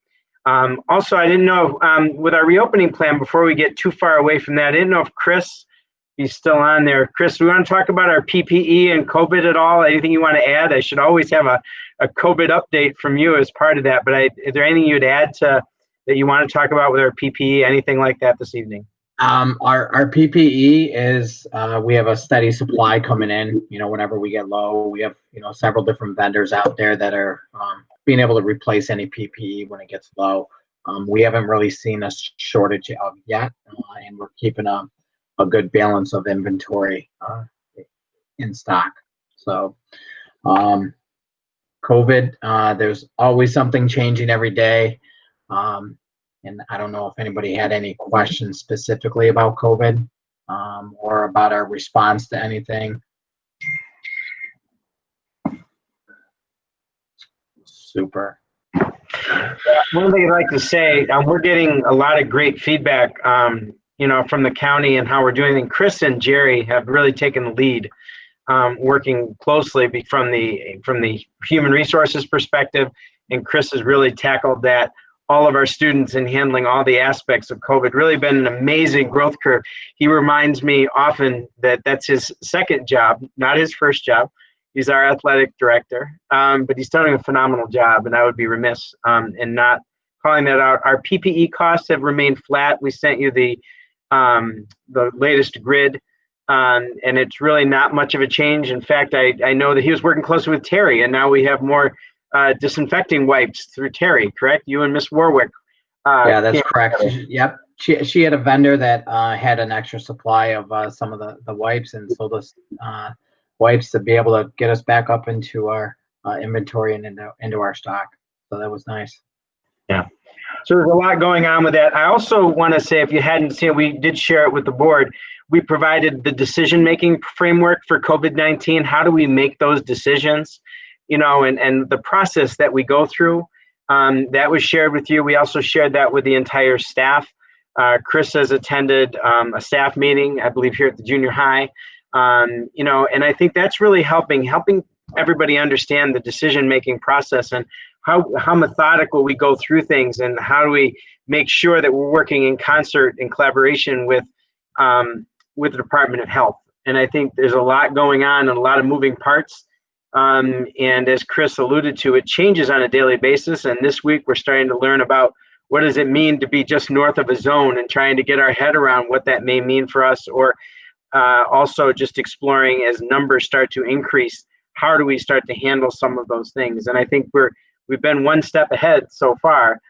Also, I didn't know, with our reopening plan, before we get too far away from that, I didn't know if Chris, he's still on there. Chris, we want to talk about our PPE and COVID at all? Anything you want to add? I should always have a COVID update from you as part of that, but is there anything you'd add to that you want to talk about with our PPE, anything like that this evening? Our PPE is, we have a steady supply coming in, whenever we get low. We have, several different vendors out there that are being able to replace any PPE when it gets low. We haven't really seen a shortage of yet, and we're keeping a good balance of inventory in stock. So, COVID, there's always something changing every day. And I don't know if anybody had any questions specifically about COVID or about our response to anything. Super. One thing I'd like to say, we're getting a lot of great feedback, from the county and how we're doing. And Chris and Jerry have really taken the lead, working closely from the human resources perspective. And Chris has really tackled that. All of our students in handling all the aspects of COVID, really been an amazing growth curve. He reminds me often that that's his second job, not his first job. He's our athletic director, but he's doing a phenomenal job, and I would be remiss in not calling that out. Our PPE costs have remained flat. We sent you the latest grid, and it's really not much of a change. In fact, I know that he was working closely with Terry, and now we have more disinfecting wipes through Terry, correct? You and Miss Warwick. Yeah, that's correct. Yep. She had a vendor that had an extra supply of some of the wipes, and sold us wipes to be able to get us back up into our inventory and into our stock. So that was nice. Yeah. So there's a lot going on with that. I also want to say, if you hadn't seen it, we did share it with the board. We provided the decision-making framework for COVID-19. How do we make those decisions? And the process that we go through, that was shared with you. We also shared that with the entire staff. Chris has attended a staff meeting, I believe, here at the junior high. And I think that's really helping everybody understand the decision-making process and how methodical we go through things, and how do we make sure that we're working in concert and collaboration with the Department of Health. And I think there's a lot going on and a lot of moving parts. And as Chris alluded to, it changes on a daily basis. And this week we're starting to learn about what does it mean to be just north of a zone, and trying to get our head around what that may mean for us, or also just exploring, as numbers start to increase, how do we start to handle some of those things? And I think we've been one step ahead so far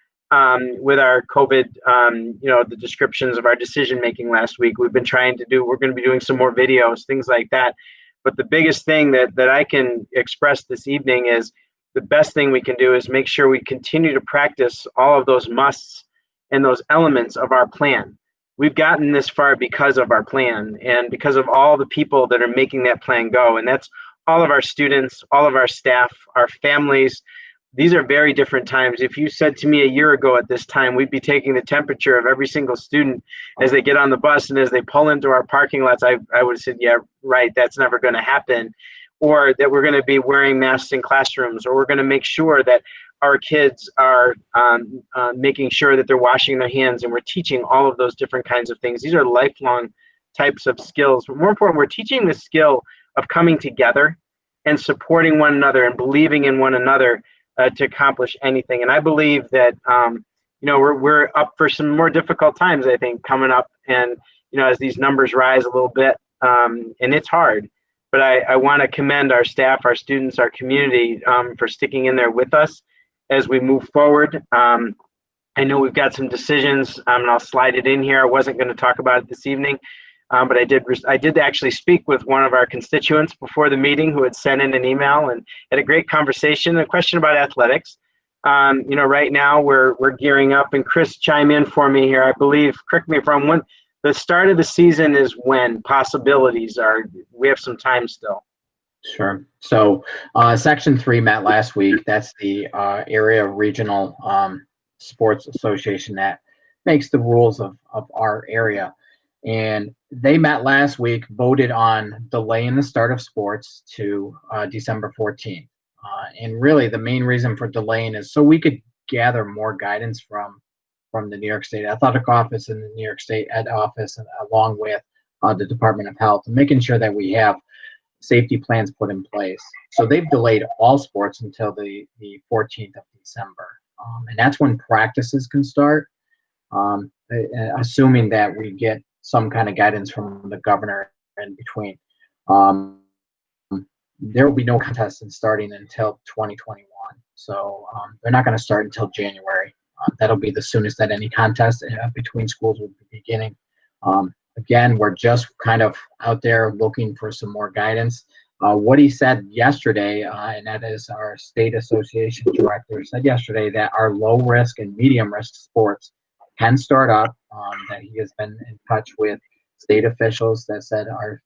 with our COVID, the descriptions of our decision making last week. We're going to be doing some more videos, things like that. But the biggest thing that I can express this evening is the best thing we can do is make sure we continue to practice all of those musts and those elements of our plan. We've gotten this far because of our plan and because of all the people that are making that plan go. And that's all of our students, all of our staff, our families. These are very different times. If you said to me a year ago at this time, we'd be taking the temperature of every single student as they get on the bus and as they pull into our parking lots, I would have said, yeah, right, that's never going to happen. Or that we're going to be wearing masks in classrooms, or we're going to make sure that our kids are making sure that they're washing their hands, and we're teaching all of those different kinds of things. These are lifelong types of skills. But more important, we're teaching the skill of coming together and supporting one another and believing in one another to accomplish anything. And I believe that we're up for some more difficult times, I think, coming up. And as these numbers rise a little bit, and it's hard. But I want to commend our staff, our students, our community for sticking in there with us as we move forward. I know we've got some decisions, and I'll slide it in here. I wasn't going to talk about it this evening, but I did actually speak with one of our constituents before the meeting who had sent in an email and had a great conversation, a question about athletics. Right now we're gearing up, and Chris, chime in for me here. I believe, correct me if I'm wrong, the start of the season is when possibilities are. We have some time still. Sure. So Section 3 met last week. That's the area regional sports association that makes the rules of our area. And they met last week, voted on delaying the start of sports to December 14th. And really the main reason for delaying is so we could gather more guidance from the New York State Athletic Office and the New York State Ed Office, and along with the Department of Health, and making sure that we have safety plans put in place. So they've delayed all sports until the 14th of December. And that's when practices can start, assuming that we get some kind of guidance from the governor in between. There will be no contest starting until 2021. So they're not going to start until January. That'll be the soonest that any contest between schools will be beginning. Again, we're just kind of out there looking for some more guidance. What he said yesterday, and that is our state association director said yesterday that our low risk and medium risk sports can start up, that he has been in touch with state officials that said our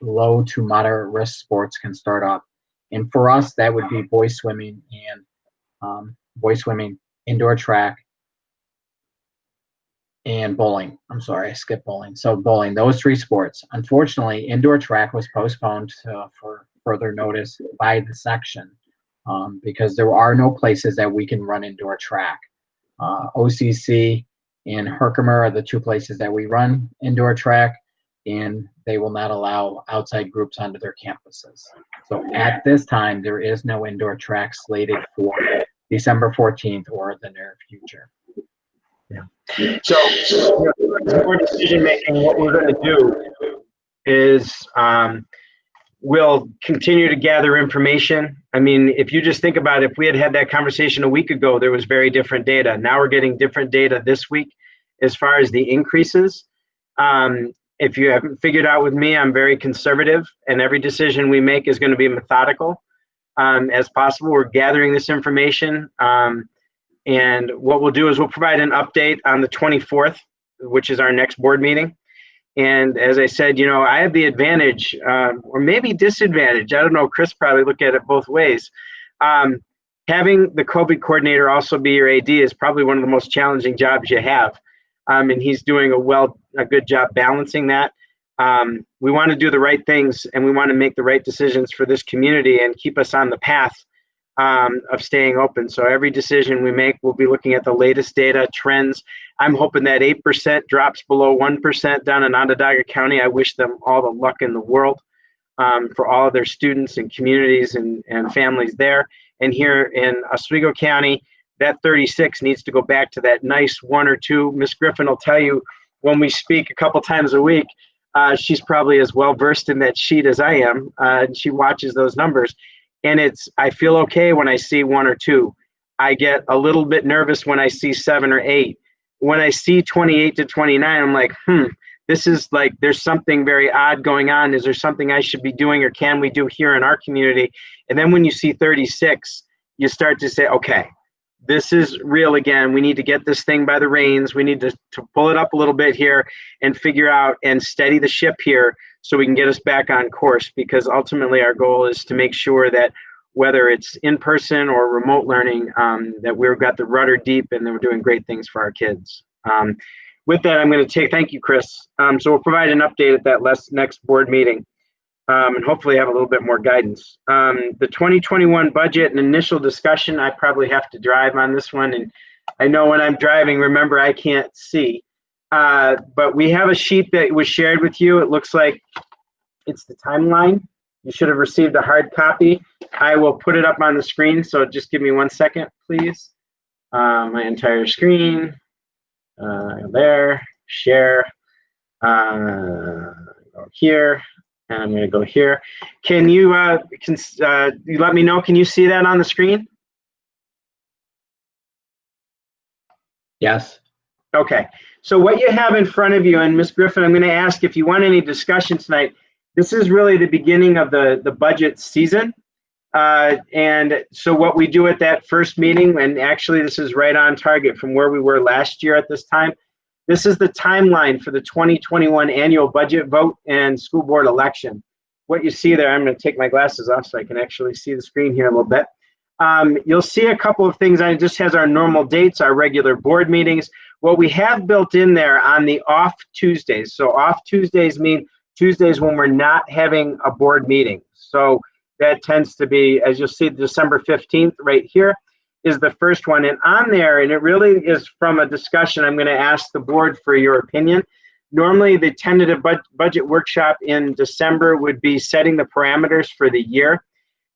low to moderate risk sports can start up. And for us, that would be boys swimming and indoor track, and bowling. I'm sorry, I skipped bowling. So bowling, those three sports. Unfortunately, indoor track was postponed for further notice by the section because there are no places that we can run indoor track. OCC and Herkimer are the two places that we run indoor track, and they will not allow outside groups onto their campuses. So at this time, there is no indoor track slated for December 14th or the near future. So for decision making, what we're going to do is we'll continue to gather information. I mean, if you just think about it, if we had had that conversation a week ago, there was very different data. Now we're getting different data this week as far as the increases. If you haven't figured out with me, I'm very conservative, and every decision we make is going to be methodical as possible. We're gathering this information. And what we'll do is we'll provide an update on the 24th, which is our next board meeting. And as I said, you know, I have the advantage or maybe disadvantage. I don't know. Chris probably look at it both ways. Having the COVID coordinator also be your AD is probably one of the most challenging jobs you have. And he's doing a good job balancing that. We want to do the right things, and we want to make the right decisions for this community and keep us on the path of staying open. So every decision we make, we'll be looking at the latest data, trends. I'm hoping that 8% drops below 1% down in Onondaga County. I wish them all the luck in the world for all of their students and communities and families there. And here in Oswego County, that 36 needs to go back to that nice 1 or 2. Miss Griffin will tell you when we speak a couple times a week, she's probably as well versed in that sheet as I am. And she watches those numbers. And I feel okay when I see 1 or 2. I get a little bit nervous when I see 7 or 8. When I see 28 to 29, I'm like, this is like, there's something very odd going on. Is there something I should be doing, or can we do here in our community? And then when you see 36, you start to say, okay, this is real again. We need to get this thing by the reins. We need to pull it up a little bit here and figure out and steady the ship here so we can get us back on course, because ultimately our goal is to make sure that whether it's in person or remote learning, that we've got the rudder deep and that we're doing great things for our kids. With that, I'm going to thank you, Chris. So we'll provide an update at that next board meeting and hopefully have a little bit more guidance. The 2021 budget and initial discussion, I probably have to drive on this one. And I know when I'm driving, remember, I can't see. But we have a sheet that was shared with you. It looks like it's the timeline. You should have received a hard copy. I will put it up on the screen, so just give me 1 second, please. My entire screen. There, share. Go here, and I'm going to go here. Can you you let me know? Can you see that on the screen? Yes. Okay. So what you have in front of you, and Ms. Griffin, I'm going to ask if you want any discussion tonight. This is really the beginning of the budget season. And so what we do at that first meeting, and actually this is right on target from where we were last year at this time, this is the timeline for the 2021 annual budget vote and school board election. What you see there, I'm going to take my glasses off so I can actually see the screen here a little bit. You'll see a couple of things. It just has our normal dates, our regular board meetings. What we have built in there on the off Tuesdays. So off Tuesdays mean Tuesdays when we're not having a board meeting. So that tends to be, as you'll see, December 15th right here is the first one. And on there, and it really is from a discussion, I'm going to ask the board for your opinion. Normally, the tentative budget workshop in December would be setting the parameters for the year.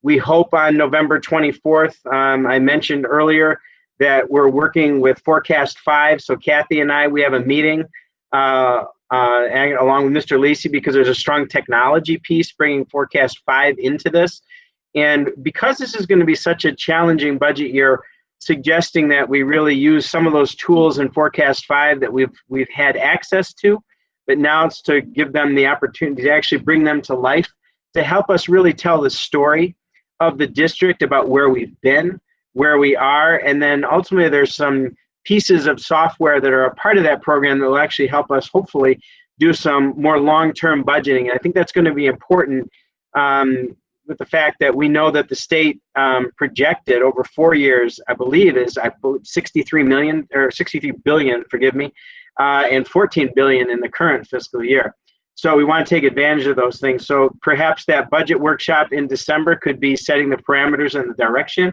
We hope on November 24th, I mentioned earlier that we're working with Forecast 5. So Kathy and I, we have a meeting along with Mr. Lacey, because there's a strong technology piece bringing Forecast 5 into this. And because this is going to be such a challenging budget year, suggesting that we really use some of those tools in Forecast 5 that we've had access to, but now it's to give them the opportunity to actually bring them to life, to help us really tell the story of the district about where we've been, where we are, and then ultimately there's some pieces of software that are a part of that program that will actually help us hopefully do some more long-term budgeting. And I think that's going to be important with the fact that we know that the state projected over 4 years, I believe, is 63 billion, forgive me, and 14 billion in the current fiscal year. So we want to take advantage of those things. So perhaps that budget workshop in December could be setting the parameters and the direction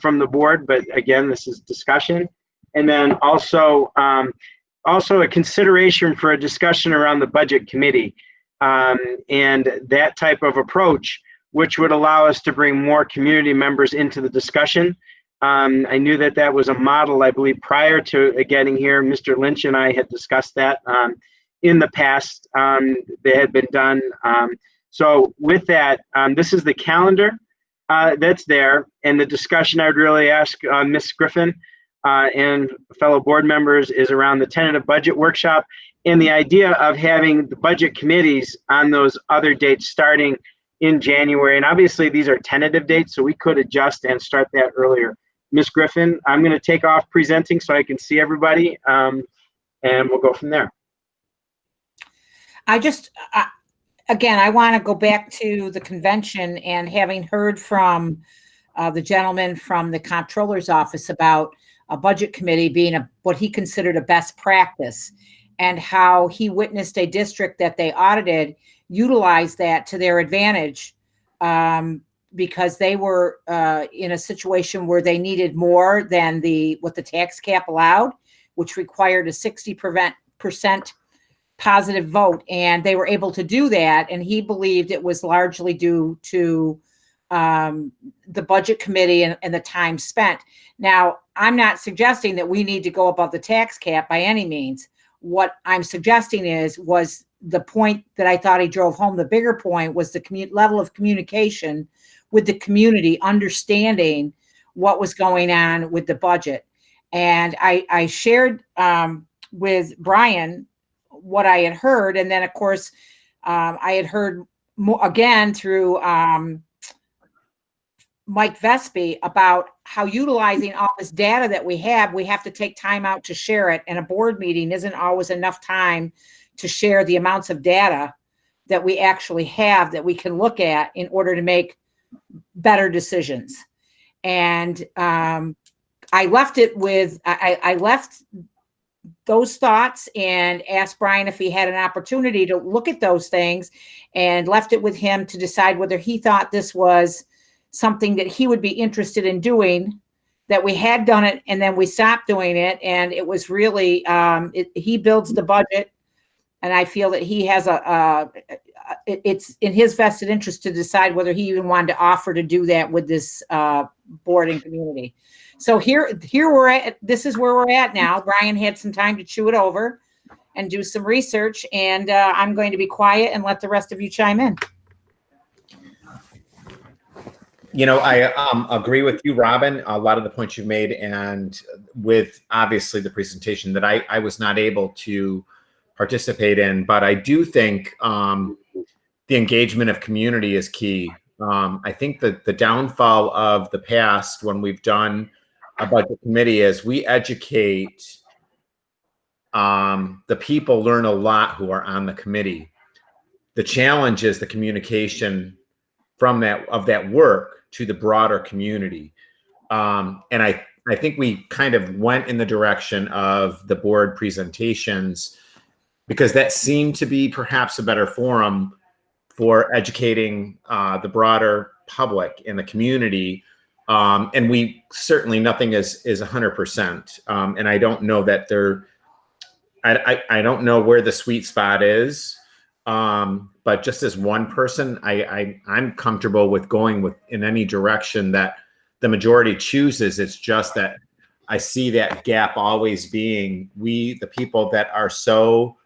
from the board. But again, this is discussion. And then also a consideration for a discussion around the budget committee and that type of approach, which would allow us to bring more community members into the discussion. I knew that that was a model, I believe, prior to getting here. Mr. Lynch and I had discussed that in the past. They had been done. So with that, this is the calendar that's there. And the discussion I would really ask Ms. Griffin and fellow board members is around the tentative budget workshop and the idea of having the budget committees on those other dates starting in January. And obviously these are tentative dates, so we could adjust and start that earlier. Ms. Griffin, I'm going to take off presenting so I can see everybody, and we'll go from there. Again, I want to go back to the convention and having heard from the gentleman from the comptroller's office about a budget committee being what he considered a best practice, and how he witnessed a district that they audited utilize that to their advantage because they were in a situation where they needed more than what the tax cap allowed, which required a 60% positive vote, and they were able to do that. And he believed it was largely due to the budget committee and the time spent. Now, I'm not suggesting that we need to go above the tax cap by any means. What I'm suggesting was the point that I thought he drove home. The bigger point was the level of communication with the community, understanding what was going on with the budget. And I shared with Brian what I had heard. And then, of course, I had heard again through Mike Vespi about how utilizing all this data that we have to take time out to share it. And a board meeting isn't always enough time to share the amounts of data that we actually have that we can look at in order to make better decisions. And I left it with, I left those thoughts and asked Brian if he had an opportunity to look at those things, and left it with him to decide whether he thought this was something that he would be interested in doing, that we had done it and then we stopped doing it. And it was really, he builds the budget, and I feel that he has it's in his vested interest to decide whether he even wanted to offer to do that with this board and community. So here we're at, this is where we're at now. Brian had some time to chew it over and do some research, and I'm going to be quiet and let the rest of you chime in. You know, I agree with you, Robin, a lot of the points you've made, and with obviously the presentation that I was not able to participate in, but I do think the engagement of community is key. I think that the downfall of the past when we've done a budget committee is we educate the people learn a lot who are on the committee. The challenge is the communication from that work to the broader community. And I think we kind of went in the direction of the board presentations because that seemed to be perhaps a better forum for educating the broader public in the community. And we certainly, nothing is 100%. And I don't know that I don't know where the sweet spot is. But just as one person, I'm comfortable with going in any direction that the majority chooses. It's just that I see that gap always being the people that are so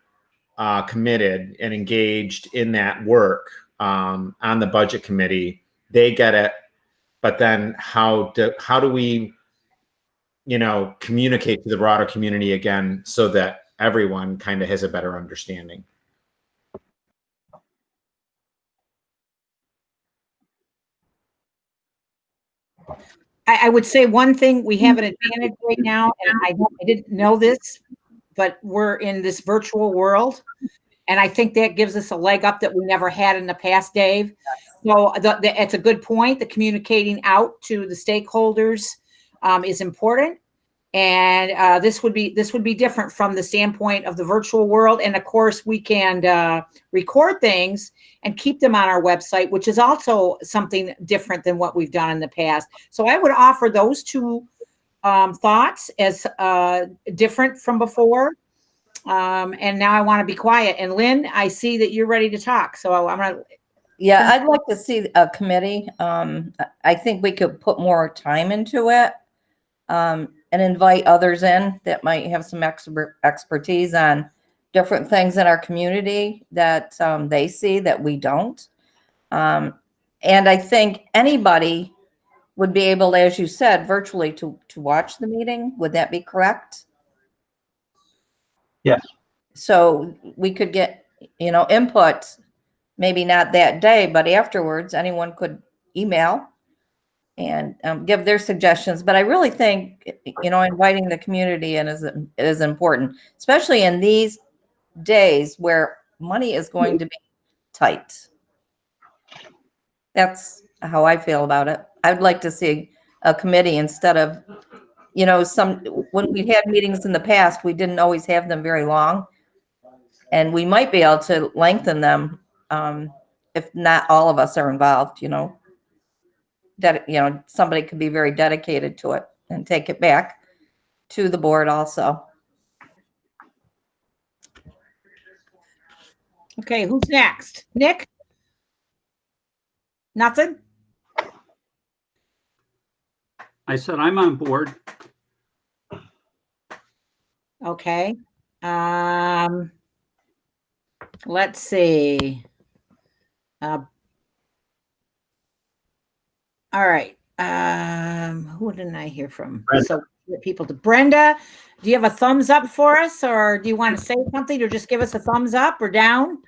committed and engaged in that work on the budget committee, they get it. But then how do we, communicate to the broader community again so that everyone kind of has a better understanding? I would say one thing, we have an advantage right now, and I didn't know this, but we're in this virtual world. And I think that gives us a leg up that we never had in the past, Dave. So it's a good point. The communicating out to the stakeholders is important. And this would be different from the standpoint of the virtual world. And of course, we can record things and keep them on our website, which is also something different than what we've done in the past. So I would offer those two thoughts as different from before. And now I want to be quiet. And Lynn, I see that you're ready to talk. So I'm going to. Yeah, I'd like to see a committee. I think we could put more time into it and invite others in that might have some expertise on different things in our community that they see that we don't. And I think anybody would be able, as you said, virtually to watch the meeting. Would that be correct? Yes. So we could get, input, maybe not that day, but afterwards, anyone could email and give their suggestions. But I really think, inviting the community in is important, especially in these days where money is going to be tight. That's how I feel about it. I'd like to see a committee instead of, when we had meetings in the past, we didn't always have them very long. And we might be able to lengthen them if not all of us are involved, that, somebody could be very dedicated to it and take it back to the board also. Okay, who's next? Nick? Nothing? I said I'm on board. Okay. Let's see. All right. Who didn't I hear from? Brenda. So people to Brenda. Do you have a thumbs up for us, or do you want to say something, or just give us a thumbs up or down?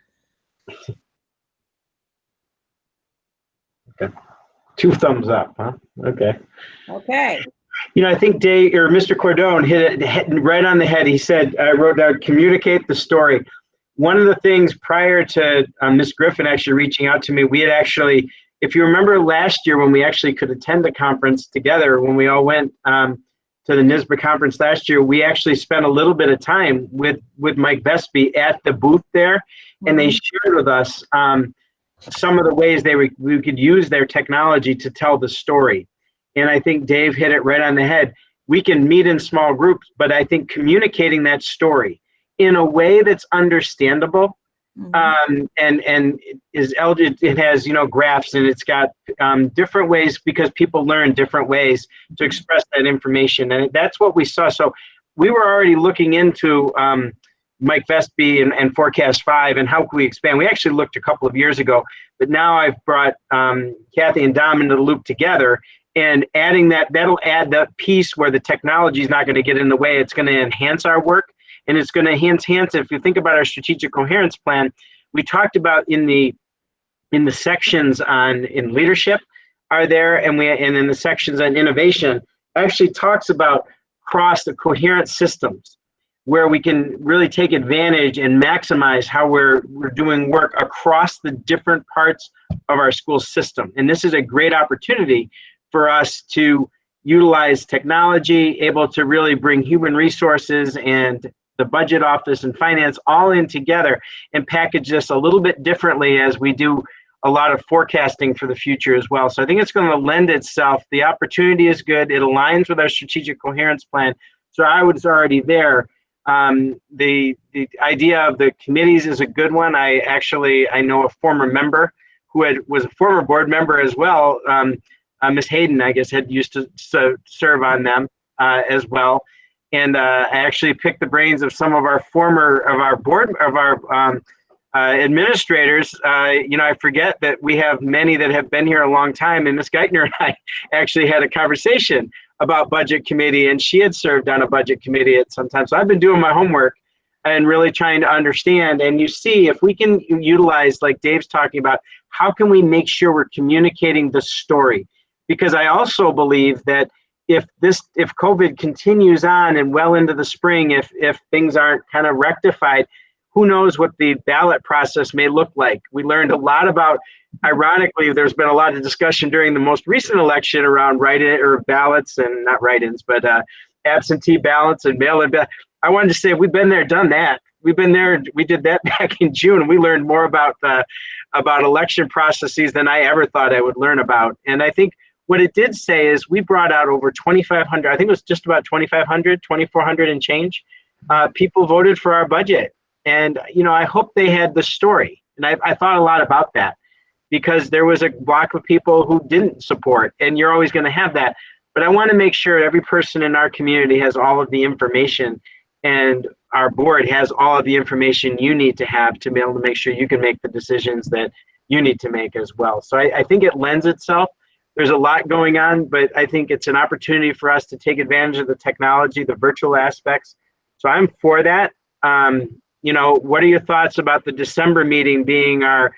Okay. 2 thumbs up, huh? Okay. Okay. I think Dave or Mr. Cordone hit it right on the head. He said, I wrote down, communicate the story. One of the things prior to Ms. Griffin actually reaching out to me, we had actually, if you remember last year when we actually could attend the conference together, when we all went to the NSBA conference last year, we actually spent a little bit of time with Mike Vespi at the booth there, and they shared with us some of the ways we could use their technology to tell the story. And I think Dave hit it right on the head. We can meet in small groups, but I think communicating that story in a way that's understandable, and it has graphs, and it's got different ways, because people learn different ways to express that information, and that's what we saw. So we were already looking into Mike Vespi and Forecast 5 and how can we expand. We actually looked a couple of years ago, but now I've brought Kathy and Dom into the loop together, and adding that'll add that piece where the technology is not going to get in the way. It's going to enhance our work, and it's going to enhance. If you think about our strategic coherence plan, we talked about in the sections in leadership are there, and in the sections on innovation actually talks about cross the coherent systems, where we can really take advantage and maximize how we're doing work across the different parts of our school system. And this is a great opportunity for us to utilize technology, able to really bring human resources and the budget office and finance all in together and package this a little bit differently as we do a lot of forecasting for the future as well. So I think it's going to lend itself. The opportunity is good. It aligns with our strategic coherence plan. So I was already there. The idea of the committees is a good one. I know a former member who was a former board member as well. Ms. Hayden, I guess, had used to serve on them as well. And I actually picked the brains of some of our administrators. I forget that we have many that have been here a long time, and Ms. Geithner and I actually had a conversation about budget committee, and she had served on a budget committee at some time. So I've been doing my homework and really trying to understand. And you see, if we can utilize, like Dave's talking about, how can we make sure we're communicating the story? Because I also believe that if COVID continues on and well into the spring, if things aren't kind of rectified, who knows what the ballot process may look like. We learned a lot about, ironically, there's been a lot of discussion during the most recent election around write-in or ballots, and not write-ins, but absentee ballots and mail-in ballots. I wanted to say we've been there, done that. We've been there. We did that back in June, and we learned more about election processes than I ever thought I would learn about. And I think what it did say is we brought out over 2,500, I think it was just about 2,500, 2,400 and change, people voted for our budget. And, I hope they had the story. And I thought a lot about that, because there was a block of people who didn't support, and you're always going to have that. But I want to make sure every person in our community has all of the information, and our board has all of the information you need to have to be able to make sure you can make the decisions that you need to make as well. So I think it lends itself. There's a lot going on, but I think it's an opportunity for us to take advantage of the technology, the virtual aspects. So I'm for that. What are your thoughts about the December meeting being our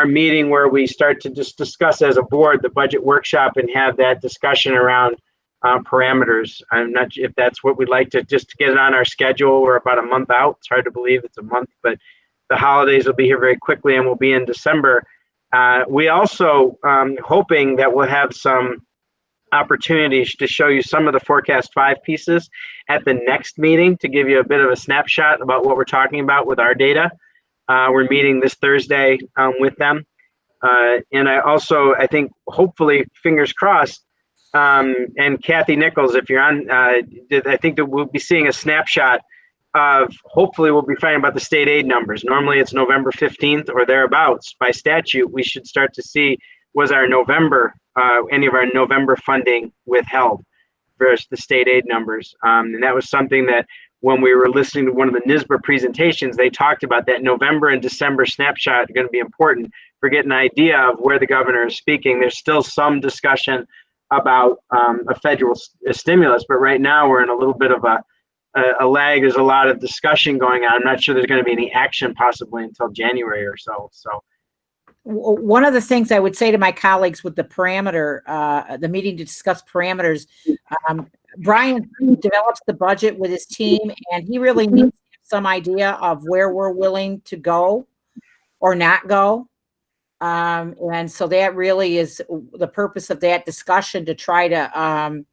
meeting where we start to just discuss as a board the budget workshop and have that discussion around parameters? I'm not sure if that's what we'd like to just get it on our schedule. We're about a month out. It's hard to believe it's a month, but the holidays will be here very quickly, and we'll be in December. We also hoping that we'll have some opportunities to show you some of the Forecast 5 pieces at the next meeting to give you a bit of a snapshot about what we're talking about with our data. We're meeting this Thursday with them. And I think, hopefully, fingers crossed, and Kathy Nichols, if you're on, I think that we'll be seeing a snapshot of, hopefully we'll be finding about the state aid numbers. Normally it's November 15th or thereabouts. By statute, we should start to see, was our November, any of our November funding withheld versus the state aid numbers. And that was something that when we were listening to one of the NSBA presentations, they talked about that November and December snapshot are going to be important for getting an idea of where the governor is speaking. There's still some discussion about a federal stimulus, but right now we're in a little bit of a lag. There's a lot of discussion going on. I'm not sure there's going to be any action possibly until January or so. So one of the things I would say to my colleagues with the parameter, the meeting to discuss parameters, Brian develops the budget with his team, and he really needs some idea of where we're willing to go or not go. And so that really is the purpose of that discussion, to try to,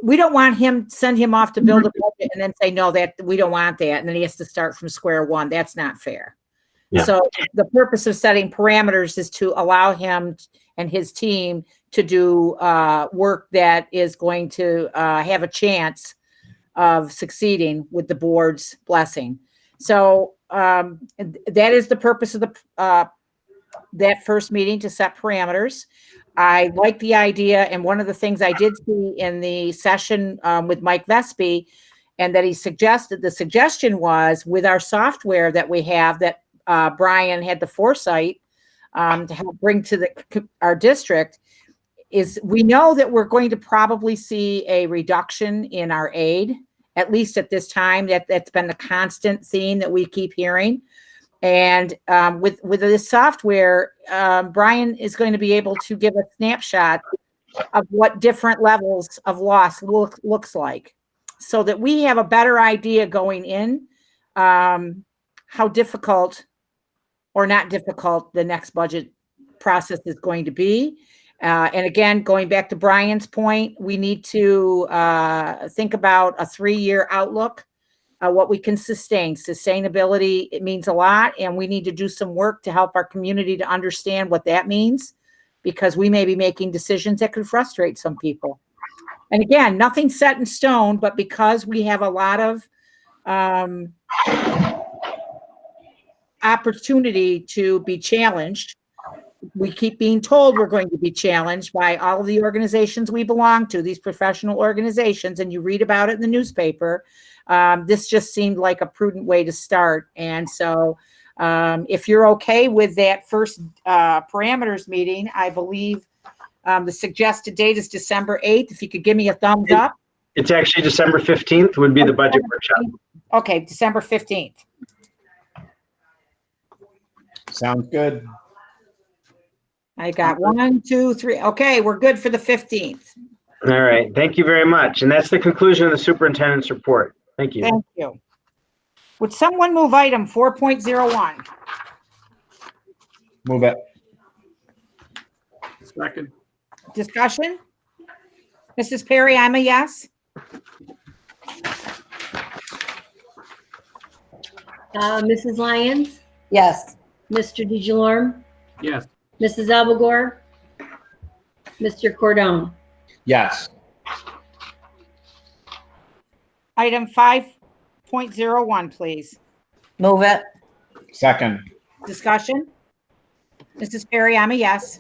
we don't want send him off to build a budget and then say, no, that we don't want that. And then he has to start from square one. That's not fair. Yeah. So the purpose of setting parameters is to allow him and his team to do work that is going to have a chance of succeeding with the board's blessing. So that is the purpose of the that first meeting, to set parameters. I like the idea, and one of the things I did see in the session with Mike Vespi, and that he suggested, the suggestion was, with our software that we have, that Brian had the foresight to help bring to our district, is we know that we're going to probably see a reduction in our aid, at least at this time. That's been the constant theme that we keep hearing. And with this software, Brian is going to be able to give a snapshot of what different levels of loss looks like, so that we have a better idea going in how difficult or not difficult the next budget process is going to be. And again, going back to Brian's point, we need to think about a 3-year outlook. What we can sustain. Sustainability, it means a lot, and we need to do some work to help our community to understand what that means, because we may be making decisions that could frustrate some people. And again, nothing's set in stone, but because we have a lot of opportunity to be challenged, we keep being told we're going to be challenged by all of the organizations we belong to, these professional organizations, and you read about it in the newspaper. This just seemed like a prudent way to start. And so if you're okay with that first parameters meeting, I believe the suggested date is December 8th. If you could give me a thumbs up. It's actually December 15th would be the budget workshop. Okay, December 15th. Sounds good. I got 1, 2, 3. Okay, we're good for the 15th. All right. Thank you very much. And that's the conclusion of the superintendent's report. Thank you. Thank you. Would someone move item 4.01? Move it. Second. Discussion? Mrs. Perry, I'm a yes. Mrs. Lyons, Yes. Mr. DeJolorme, Yes. Mrs. Alvagore, Mr. Cordone. Yes. Item 5.01, please. Move it. Second. Discussion? Mrs. Perry, I'm a yes.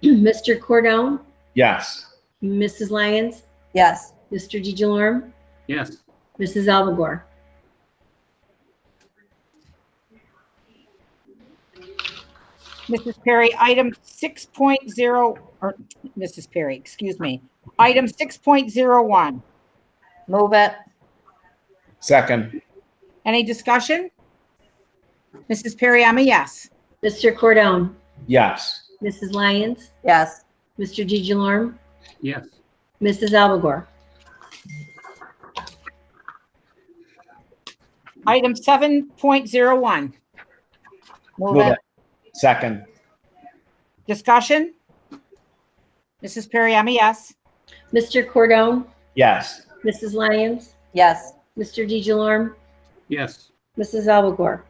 Mr. Cordone, Yes. Mrs. Lyons, Yes. Mr. DeJolorme, Yes. Mrs. Alvagore. Mrs. Perry, item 6.0, or Mrs. Perry, excuse me. Item 6.01. Move it. Second. Any discussion? Mrs. Perry, I'm a yes. Mr. Cordone, Yes. Mrs. Lyons, Yes. Mr. DeJolorme, Yes. Mrs. Alvagore. Item 7.01. Move it. Second. Discussion? Mrs. Perry, I'm a yes. Mr. Cordone, Yes. Mrs. Lyons, Yes. Mr. DeJolorme, Yes. Mrs. Alvagore.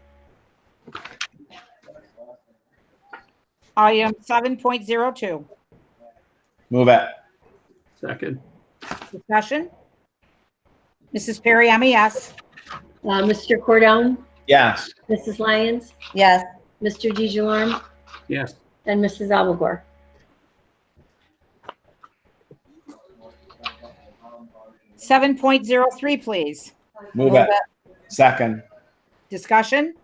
Item 7.02. Move it. Second. Discussion? Mrs. Perry, I'm a yes. Mr. Cordone, Yes. Mrs. Lyons, Yes. Mr. DeJolorme, Yes. and Mrs. Alvagore. Seven 7.03, please. Move it. Second. Discussion?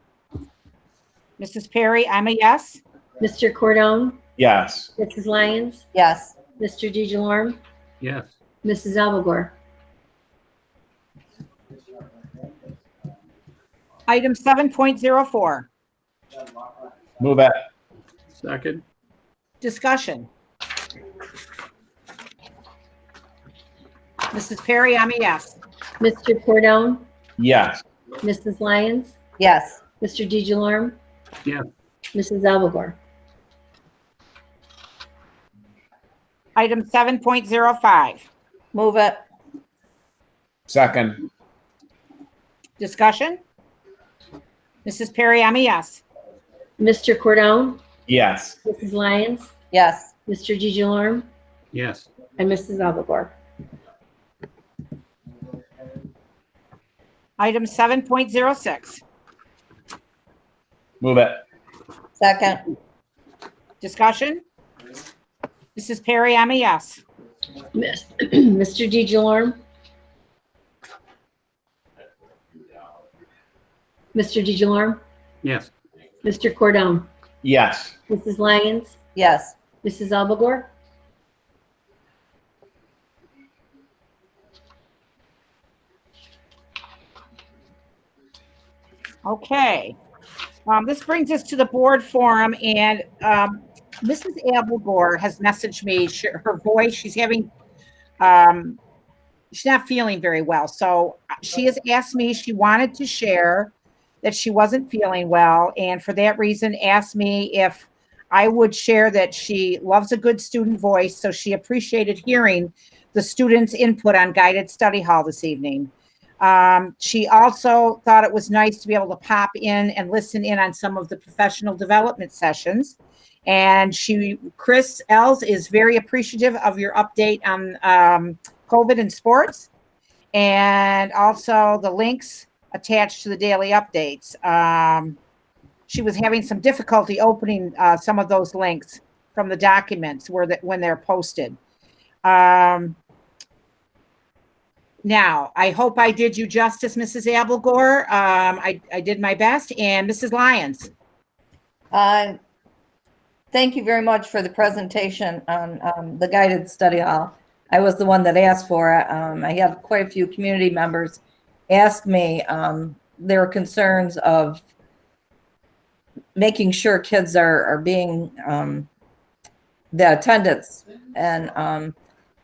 Mrs. Perry, I'm a yes. Mr. Cordone, Yes. Mrs. Lyons, Yes. Mr. DeJolorme, Yes. Mrs. Alvagore. Item 7.04. Move it. Second. Discussion? Mrs. Perry, I'm a yes. Mr. Cordone, Yes. Mrs. Lyons, Yes. Mr. DeJolorme, Yes. Mrs. Alvagore. Item 7.05. Move it. Second. Discussion? Mrs. Perry, I'm a yes. Mr. Cordone, Yes. Mrs. Lyons, Yes. Mr. DeJolorme, Yes. and Mrs. Alvagore. Item 7.06. Move it. Second. Discussion? Mrs. Perry, I'm a yes. Mr. DeJolorme, Mr. DeJolorme, Yes. Mr. Cordone, Yes. Mrs. Lyons, Yes. Mrs. Alvagore, Okay. This brings us to the board forum, and Mrs. Abelgore has messaged me her voice. She's having, she's not feeling very well. So she has asked me, she wanted to share that she wasn't feeling well, and for that reason asked me if I would share that she loves a good student voice, so she appreciated hearing the students' input on guided study hall this evening. She also thought it was nice to be able to pop in and listen in on some of the professional development sessions. And Chris Els is very appreciative of your update on COVID and sports, and also the links attached to the daily updates. she was having some difficulty opening some of those links from the documents when they're posted. Now, I hope I did you justice, Mrs. Abelgore. I did my best. And Mrs. Lyons. Thank you very much for the presentation on the guided study hall. I was the one that asked for it. I have quite a few community members ask me their concerns of making sure kids are being the attendance. And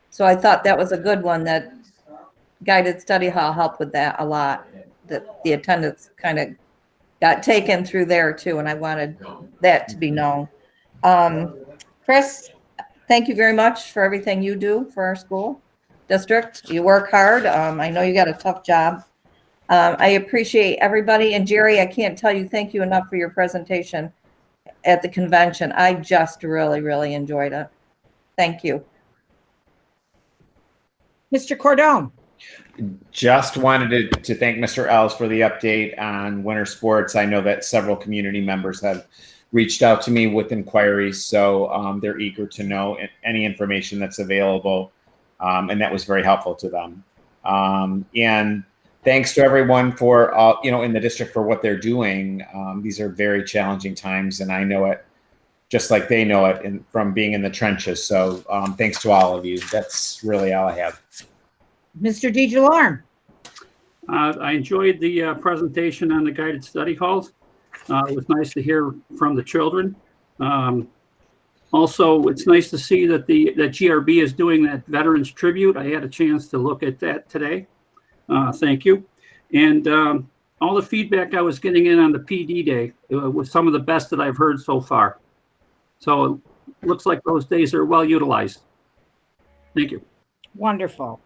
so I thought that was a good one, that guided study hall helped with that a lot, that the attendance kind of got taken through there too. And I wanted that to be known. Chris, thank you very much for everything you do for our school district. You work hard. I know you got a tough job. I appreciate everybody. And Jerry, I can't tell you thank you enough for your presentation at the convention. I just really, really enjoyed it. Thank you. Mr. Cordone. Just wanted to thank Mr. Els for the update on winter sports. I know that several community members have reached out to me with inquiries, so they're eager to know any information that's available, and that was very helpful to them. And thanks to everyone for in the district for what they're doing. These are very challenging times, and I know it just like they know it from being in the trenches. So thanks to all of you. That's really all I have. Mr. DeJarme. I enjoyed the presentation on the guided study halls. It was nice to hear from the children. Also, it's nice to see that that GRB is doing that Veterans Tribute. I had a chance to look at that today. Thank you. And all the feedback I was getting in on the PD day was some of the best that I've heard so far. So it looks like those days are well utilized. Thank you. Wonderful.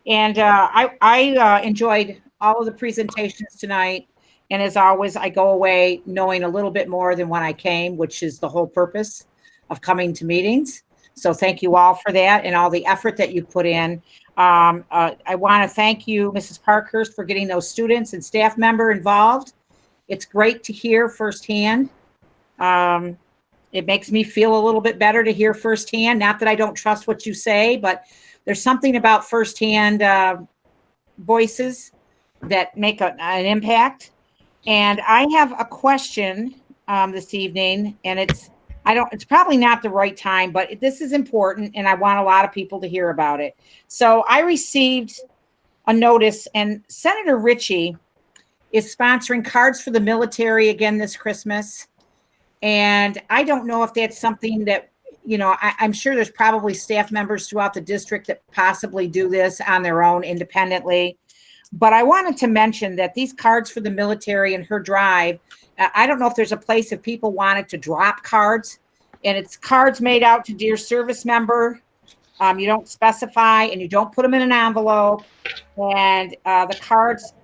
And I enjoyed all of the presentations tonight. And as always, I go away knowing a little bit more than when I came, which is the whole purpose of coming to meetings. So thank you all for that and all the effort that you put in. I want to thank you, Mrs. Parkhurst, for getting those students and staff member involved. It's great to hear firsthand. It makes me feel a little bit better to hear firsthand. Not that I don't trust what you say, but there's something about firsthand voices that make an impact. And I have a question this evening, and it's probably not the right time, but this is important, and I want a lot of people to hear about it. So I received a notice, and Senator Ritchie is sponsoring Cards for the Military again this Christmas. And I don't know if that's something that, I'm sure there's probably staff members throughout the district that possibly do this on their own independently. But I wanted to mention that these Cards for the Military and her drive, I don't know if there's a place if people wanted to drop cards, and it's cards made out to dear service member. You don't specify, and you don't put them in an envelope. And the cards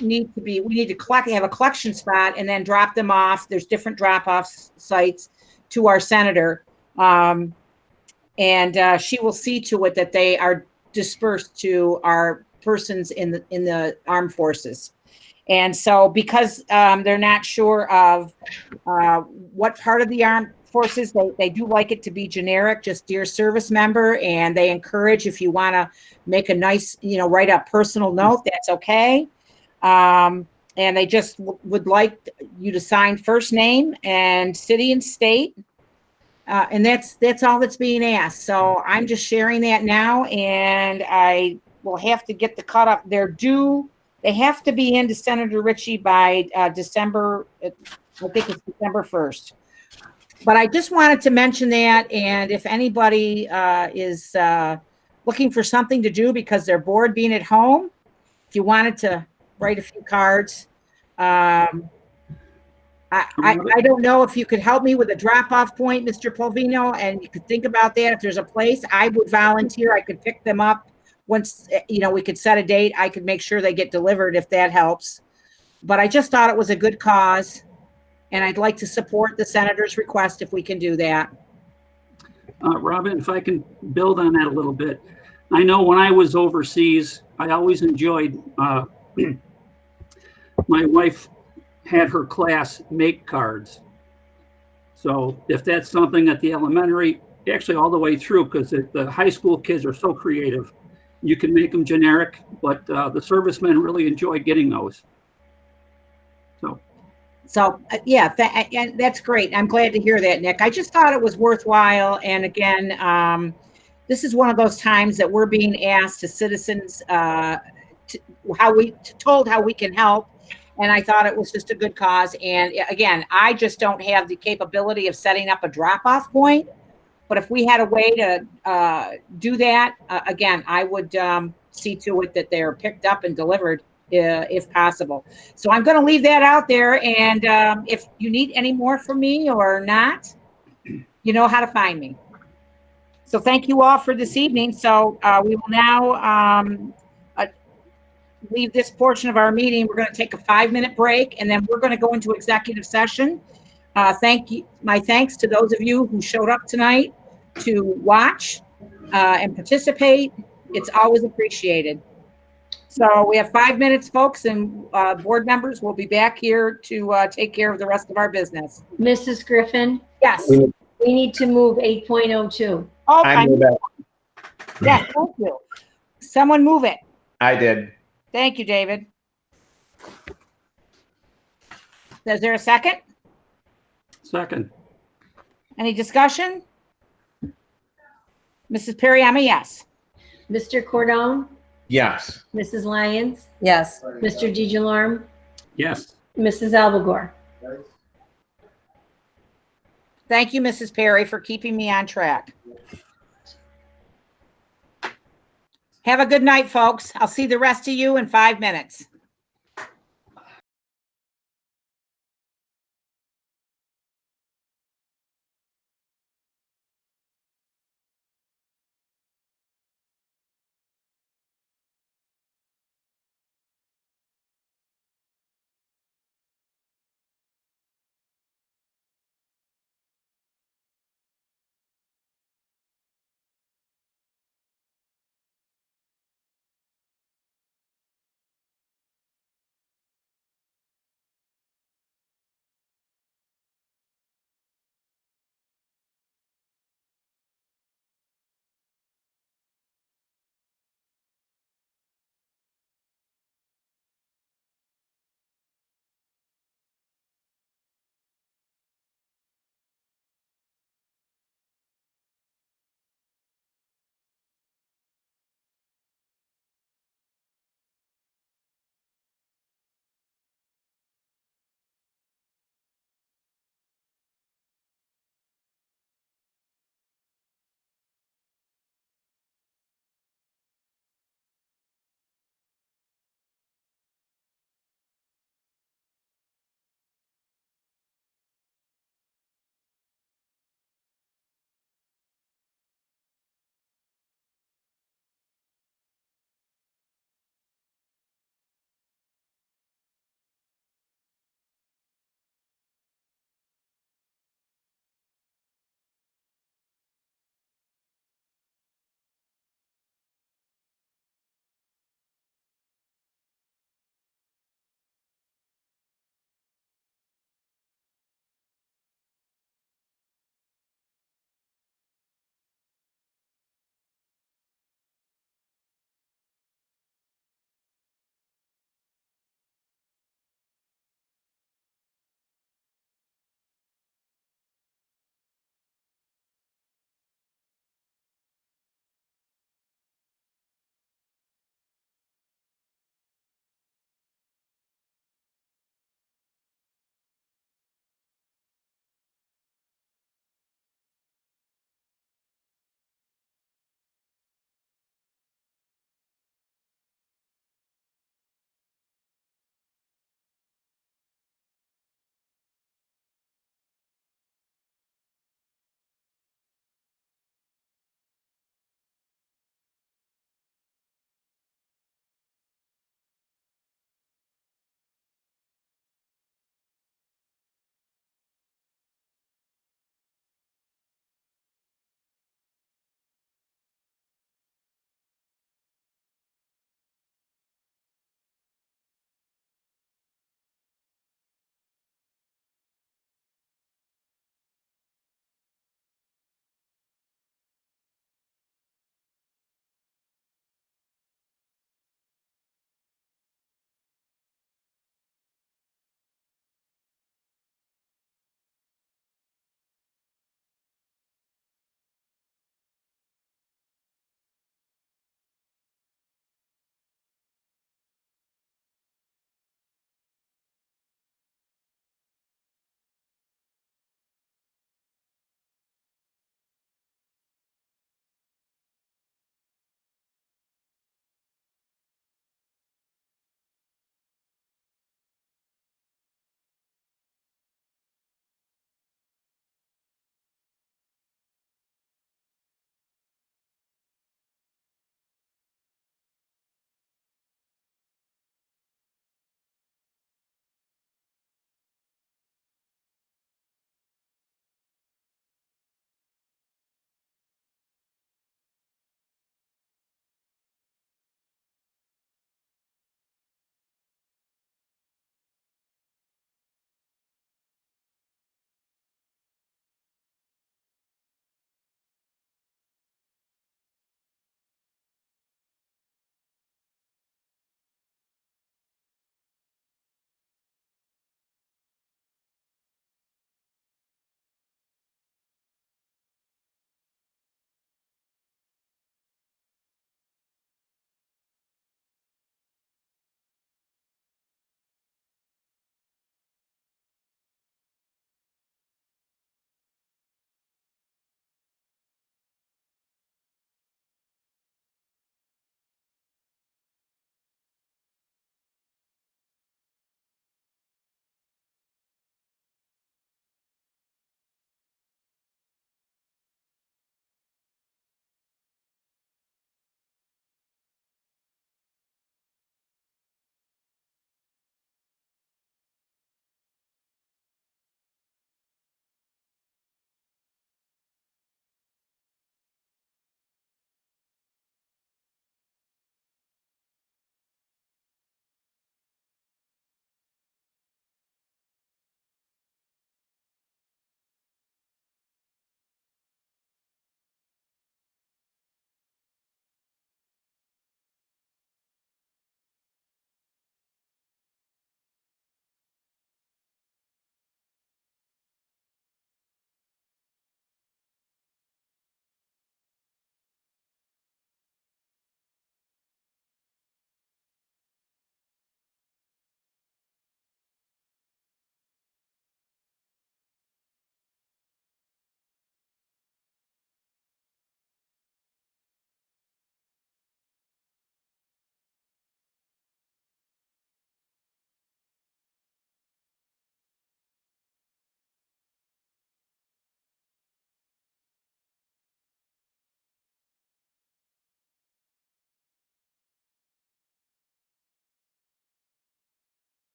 we need to have a collection spot and then drop them off. There's different drop-off sites to our senator. And she will see to it that they are dispersed to our persons in the armed forces. And so because they're not sure of what part of the armed forces, they do like it to be generic, just dear service member. And they encourage, if you want to make a nice, write a personal note, that's okay. And they just would like you to sign first name and city and state. And that's all that's being asked. So I'm just sharing that now, and I will have to get the cutoff. They're due. They have to be into Senator Ritchie by December. I think it's December 1st. But I just wanted to mention that. And if anybody is looking for something to do because they're bored being at home, if you wanted to write a few cards, I don't know if you could help me with a drop-off point, Mr. Polvino, and you could think about that. If there's a place, I would volunteer. I could pick them up once, we could set a date. I could make sure they get delivered if that helps. But I just thought it was a good cause, and I'd like to support the senator's request if we can do that. Robin, if I can build on that a little bit. I know when I was overseas, I always enjoyed, my wife had her class make cards, So if that's something at the elementary, actually all the way through, because the high school kids are so creative, you can make them generic, but the servicemen really enjoy getting those. So yeah, and that's great. I'm glad to hear that, Nick. I just thought it was worthwhile. And again, this is one of those times that we're being asked as citizens told how we can help. And I thought it was just a good cause. And again, I just don't have the capability of setting up a drop-off point. But if we had a way to do that, again, I would see to it that they're picked up and delivered if possible. So I'm going to leave that out there. And if you need any more from me or not, you know how to find me. So thank you all for this evening. So we will now leave this portion of our meeting. We're going to take a 5-minute break, and then we're going to go into executive session. Thank you. My thanks to those of you who showed up tonight to watch and participate. It's always appreciated. So we have 5 minutes, folks, and board members will be back here to take care of the rest of our business. Mrs. Griffin, Yes. we need to move 8.02. Oh, I move it. yeah, thank you. Someone move it. I did. Thank you, David. Is there a second? Second. Any discussion? Mrs. Perry, I'm a yes. Mr. Cordone, Yes. Mrs. Lyons, Yes. Mr. DeJarme, Yes. Mrs. Albagor. Thank you, Mrs. Perry, for keeping me on track. Have a good night, folks. I'll see the rest of you in 5 minutes.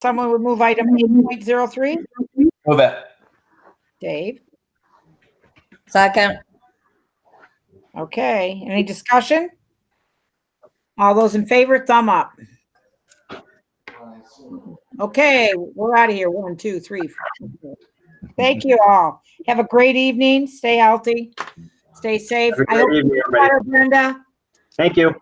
Someone would move item 8.03? Move it. Dave? Second. Okay, any discussion? All those in favor, thumb up. Okay, we're out of here. 1, 2, 3, 4. Thank you all. Have a great evening. Stay healthy. Stay safe. Have a I great hope you evening, feel everybody. better, Brenda. Thank you.